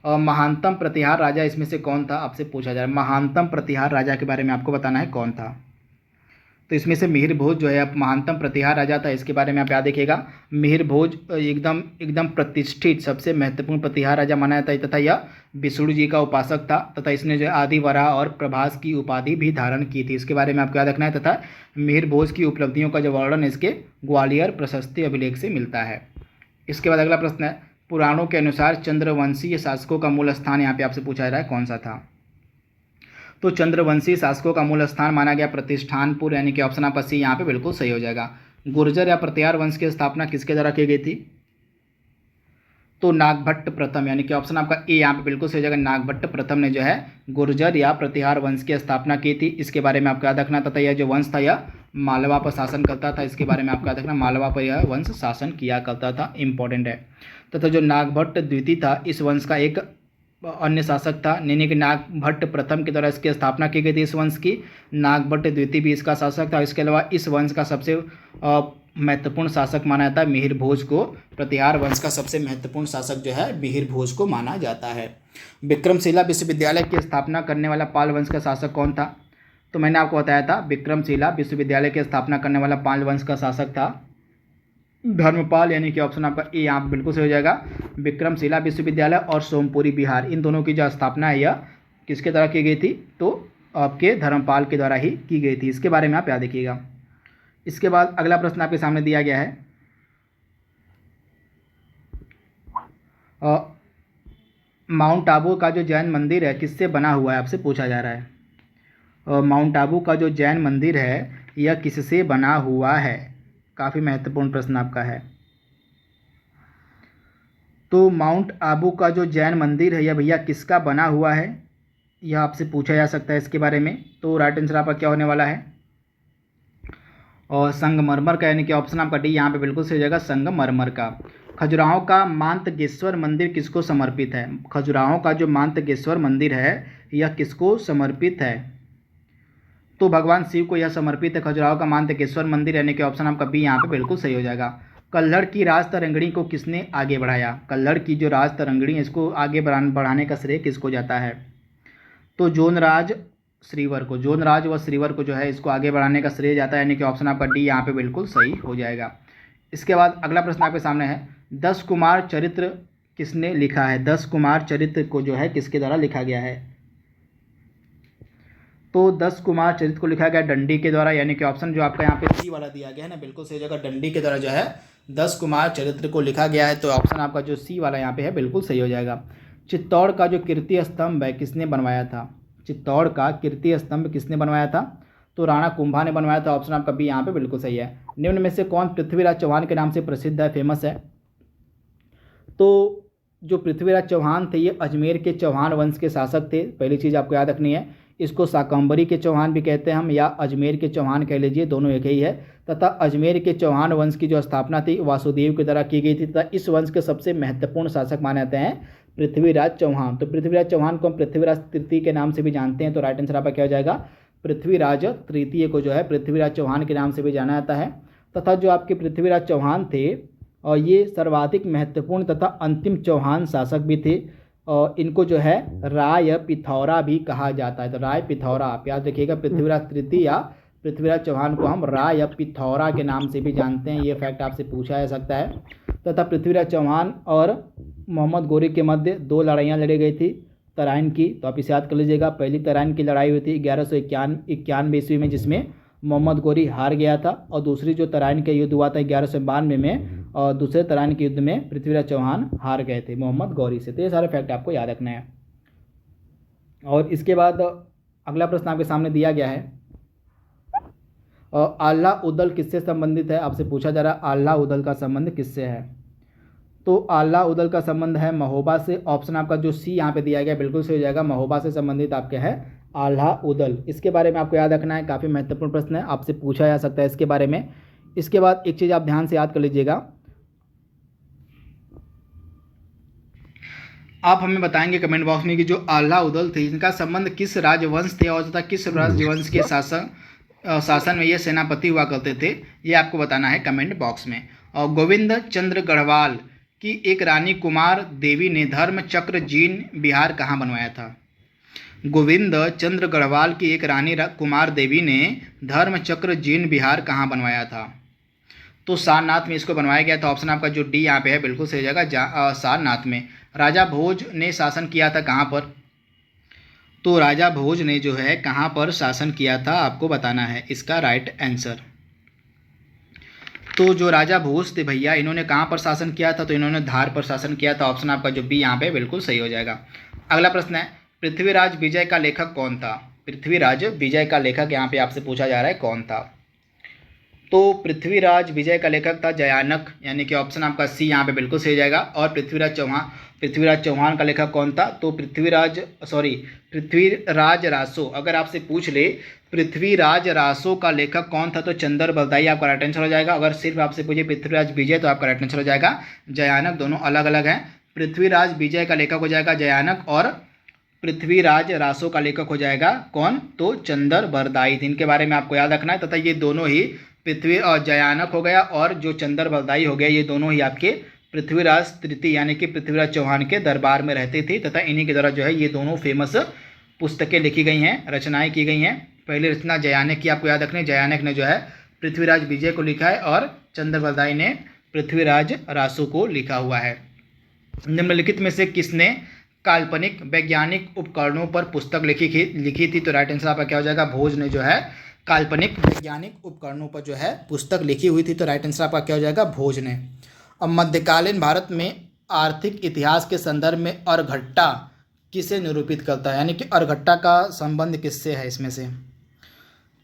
और महानतम प्रतिहार राजा इसमें से कौन था? आपसे पूछा जा रहा है, महानतम प्रतिहार राजा के बारे में आपको बताना है कौन था। तो इसमें से मिहिर भोज जो है महानतम प्रतिहार राजा था। इसके बारे में आप याद रखिएगा। मिहिर भोज एकदम प्रतिष्ठित सबसे महत्वपूर्ण प्रतिहार राजा माना जाता है तथा यह विष्णु जी का उपासक था। तथा इसने जो आदि वराह और प्रभास की उपाधि भी धारण की थी। इसके बारे में आपको याद रखना है। तथा मिहिर भोज की उपलब्धियों का जो वर्णन इसके ग्वालियर प्रशस्ति अभिलेख से मिलता है। इसके बाद अगला प्रश्न है, पुराणों के अनुसार चंद्रवंशीय शासकों का मूल स्थान यहाँ पे आपसे पूछा जा रहा है कौन सा था? तो चंद्रवंशी शासकों का मूल स्थान माना गया प्रतिष्ठानपुर, यानी कि ऑप्शन आपका सी यहाँ पे बिल्कुल सही हो जाएगा। गुर्जर या प्रतिहार वंश की स्थापना किसके द्वारा की गई थी? तो नागभट्ट प्रथम, यानी कि ऑप्शन आपका ए यहाँ पे बिल्कुल सही हो जाएगा। नागभट्ट प्रथम ने जो है गुर्जर या प्रतिहार वंश की स्थापना की थी। इसके बारे में आपको याद रखना। तथा यह जो वंश था यह मालवा पर शासन करता था। इसके बारे में आपको याद रखना, मालवा पर यह वंश शासन किया करता था, इंपॉर्टेंट है। तथा जो नागभट्ट द्वितीय था इस वंश का एक अन्य शासक था, यानी कि नागभट्ट प्रथम के द्वारा इसकी स्थापना की गई थी। इस वंश की नागभट्ट द्वितीय भी इसका शासक था। इसके अलावा इस वंश का सबसे महत्वपूर्ण शासक माना जाता है मिहिर भोज को। प्रतिहार वंश का सबसे महत्वपूर्ण शासक जो है मिहिर भोज को माना जाता है। विक्रमशिला विश्वविद्यालय की स्थापना करने वाला पाल वंश का शासक कौन था? तो मैंने आपको बताया था विक्रमशिला विश्वविद्यालय की स्थापना करने वाला पाल वंश का शासक था धर्मपाल, यानी कि ऑप्शन आपका ए यहाँ बिल्कुल सही हो जाएगा। विक्रमशिला विश्वविद्यालय और सोमपुरी बिहार, इन दोनों की जो स्थापना है यह किसके द्वारा की गई थी? तो आपके धर्मपाल के द्वारा ही की गई थी। इसके बारे में आप याद रखिएगा। इसके बाद अगला प्रश्न आपके सामने दिया गया है, माउंट आबू का जो जैन मंदिर है किससे बना हुआ है, आपसे पूछा जा रहा है। और माउंट आबू का जो जैन मंदिर है यह किससे बना हुआ है, काफ़ी महत्वपूर्ण प्रश्न आपका है। तो माउंट आबू का जो जैन मंदिर है यह भैया किसका बना हुआ है, यह आपसे पूछा जा सकता है इसके बारे में। तो राइट आंसर आपका क्या होने वाला है, और संगमरमर का, यानी कि ऑप्शन आपका डी यहाँ पे बिल्कुल सही हो जाएगा, संगमरमर का। खजुराहो का मांतगेश्वर मंदिर किसको समर्पित है, खजुराहो का जो मांतगेश्वर मंदिर है यह किसको समर्पित है, तो भगवान शिव को यह समर्पित है खजुराहो का मांतगेश्वर मंदिर, यानी कि ऑप्शन आपका बी यहाँ पे बिल्कुल सही हो जाएगा। कल्हड़ की राज तरंगिणी को किसने आगे बढ़ाया, कल्हड़ की जो राज तरंगिणी है इसको आगे बढ़ाने का श्रेय किसको जाता है, तो जोनराज श्रीवर को, जोनराज व श्रीवर को जो है इसको आगे बढ़ाने का श्रेय जाता है, यानी कि ऑप्शन आपका डी यहाँ पे बिल्कुल सही हो जाएगा। इसके बाद अगला प्रश्न आपके सामने है, 10 कुमार चरित्र किसने लिखा है, 10 कुमार चरित्र को जो है किसके द्वारा लिखा गया है, तो 10 कुमार चरित्र को लिखा गया डंडी के द्वारा, यानी कि ऑप्शन जो आपका यहाँ पे सी वाला दिया गया है ना बिल्कुल सही जगह, डंडी के द्वारा जो है 10 कुमार चरित्र को लिखा गया है, तो ऑप्शन आपका जो सी वाला यहाँ पे है बिल्कुल सही हो जाएगा। चित्तौड़ का जो कीर्ति स्तंभ है किसने बनवाया था, चित्तौड़ का कीर्ति स्तंभ किसने बनवाया था, तो राणा कुंभा ने बनवाया था, ऑप्शन आपका बी यहाँ पे बिल्कुल सही है। निम्न में से कौन पृथ्वीराज चौहान के नाम से प्रसिद्ध है, फेमस है, तो जो पृथ्वीराज चौहान थे ये अजमेर के चौहान वंश के शासक थे, पहली चीज़ आपको याद रखनी है। इसको शाकंभरी के चौहान भी कहते हैं हम, या अजमेर के चौहान कह लीजिए, दोनों एक ही है। तथा अजमेर के चौहान वंश की जो स्थापना थी वासुदेव के द्वारा की गई थी, तथा इस वंश के सबसे महत्वपूर्ण शासक माने जाते हैं पृथ्वीराज चौहान। तो पृथ्वीराज चौहान को हम पृथ्वीराज तृतीय के नाम से भी जानते हैं, तो राइट आंसर आपका क्या हो जाएगा, पृथ्वीराज तृतीय को जो है पृथ्वीराज चौहान के नाम से भी जाना जाता है। तथा जो आपके पृथ्वीराज चौहान थे और ये सर्वाधिक महत्वपूर्ण तथा अंतिम चौहान शासक भी थे, और इनको जो है राय पिथौरा भी कहा जाता है। तो राय पिथौरा आप याद रखिएगा, पृथ्वीराज तृतीय या पृथ्वीराज चौहान को हम राय पिथौरा के नाम से भी जानते हैं, ये फैक्ट आपसे पूछा जा सकता है। तथा पृथ्वीराज चौहान और मोहम्मद गोरी के मध्य 2 लड़ाइयाँ लड़ी गई थी तराइन की, तो आप इसे याद कर लीजिएगा। पहली तराइन की लड़ाई हुई थी 1191 ईस्वी में, जिसमें मोहम्मद गोरी हार गया था, और दूसरी जो तराइन का युद्ध हुआ था 1192 में, और दूसरे तराइन के युद्ध में पृथ्वीराज चौहान हार गए थे मोहम्मद गौरी से। तो ये सारे फैक्ट आपको याद रखना है। और इसके बाद अगला प्रश्न आपके सामने दिया गया है, आल्हा उदल किससे संबंधित है, आपसे पूछा जा रहा है आल्हा उदल का संबंध किससे है, तो आल्हा उदल का संबंध है महोबा से, ऑप्शन आपका जो सी यहाँ पे दिया गया बिल्कुल सही हो जाएगा, महोबा से संबंधित आपके है आल्हा उदल। इसके बारे में आपको याद रखना है, काफ़ी महत्वपूर्ण प्रश्न है, आपसे पूछा जा सकता है इसके बारे में। इसके बाद एक चीज़ आप ध्यान से याद कर लीजिएगा, आप हमें बताएंगे कमेंट बॉक्स में कि जो आल्हा उदल थे इनका संबंध किस राजवंश थे, और तथा किस राजवंश के शासन में ये सेनापति हुआ करते थे, ये आपको बताना है कमेंट बॉक्स में। और गोविंद चंद्र गढ़वाल की एक रानी कुमार देवी ने धर्म चक्र जीन बिहार कहाँ बनवाया था, गोविंद चंद्र गढ़वाल की एक रानी कुमार देवी ने धर्म चक्र जीन बिहार कहाँ बनवाया था, तो सारनाथ में इसको बनवाया गया था, ऑप्शन आपका जो डी यहाँ पे है बिल्कुल सही जाएगा, सारनाथ में। राजा भोज ने शासन किया था कहाँ पर, तो राजा भोज ने जो है कहाँ पर शासन किया था आपको बताना है इसका राइट आंसर। तो जो राजा भोज थे भैया इन्होंने कहाँ पर शासन किया था, तो इन्होंने धार पर शासन किया था, ऑप्शन आपका जो बी यहाँ पे बिल्कुल सही हो जाएगा। अगला प्रश्न है, पृथ्वीराज विजय का लेखक कौन था, पृथ्वीराज विजय का लेखक यहाँ पे आपसे पूछा जा रहा है कौन था, तो पृथ्वीराज विजय का लेखक था जयानक, यानी कि ऑप्शन आपका सी यहाँ पे बिल्कुल सही हो जाएगा। और पृथ्वीराज चौहान का लेखक कौन था, तो पृथ्वीराज रासो, अगर आपसे पूछ ले पृथ्वीराज रासो का लेखक कौन था, तो चंदर बलदाई आपका राइट आंसर हो जाएगा। अगर सिर्फ आपसे पूछे पृथ्वीराज विजय तो आपका राइट आंसर हो जाएगा जयानक, दोनों अलग अलग हैं। पृथ्वीराज विजय का लेखक हो जाएगा जयानक, और पृथ्वीराज रासो का लेखक हो जाएगा कौन, तो चंदर बरदाई। इनके बारे में आपको याद रखना है, तथा ये दोनों ही पृथ्वी और जयानक हो गया और जो चंदर बलदाई हो गया, ये दोनों ही आपके पृथ्वीराज तृतीय यानी कि पृथ्वीराज चौहान के दरबार में रहते थे, तथा इन्हीं के द्वारा जो है ये दोनों फेमस पुस्तकें लिखी गई हैं, रचनाएं की गई हैं। पहली रचना जयानक की आपको याद रखनी है, जयानक ने जो है पृथ्वीराज विजय को लिखा है और चंदर बलदाई ने पृथ्वीराज रासो को लिखा हुआ है। निम्नलिखित में से किसने काल्पनिक वैज्ञानिक उपकरणों पर पुस्तक लिखी थी, तो राइट आंसर आपका क्या हो जाएगा, भोज ने जो है काल्पनिक वैज्ञानिक उपकरणों पर जो है पुस्तक लिखी हुई थी, तो राइट आंसर आपका क्या हो जाएगा, भोज ने। अब मध्यकालीन भारत में आर्थिक इतिहास के संदर्भ में अर्घट्टा किसे निरूपित करता है, यानी कि अर्घट्टा का संबंध किससे है इसमें से।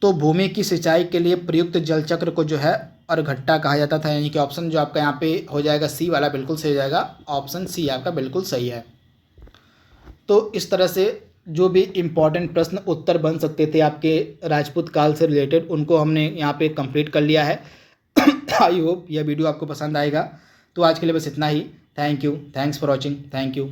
तो भूमि की सिंचाई के लिए प्रयुक्त जल चक्र को जो है अर्घट्टा कहा जाता था, यानी कि ऑप्शन जो आपका यहाँ पे हो जाएगा सी वाला बिल्कुल सही हो जाएगा, ऑप्शन सी आपका बिल्कुल सही है। तो इस तरह से जो भी इम्पॉर्टेंट प्रश्न उत्तर बन सकते थे आपके राजपूत काल से रिलेटेड, उनको हमने यहाँ पे कंप्लीट कर लिया है। आई होप यह वीडियो आपको पसंद आएगा। तो आज के लिए बस इतना ही। Thank you, thanks for watching, thank you.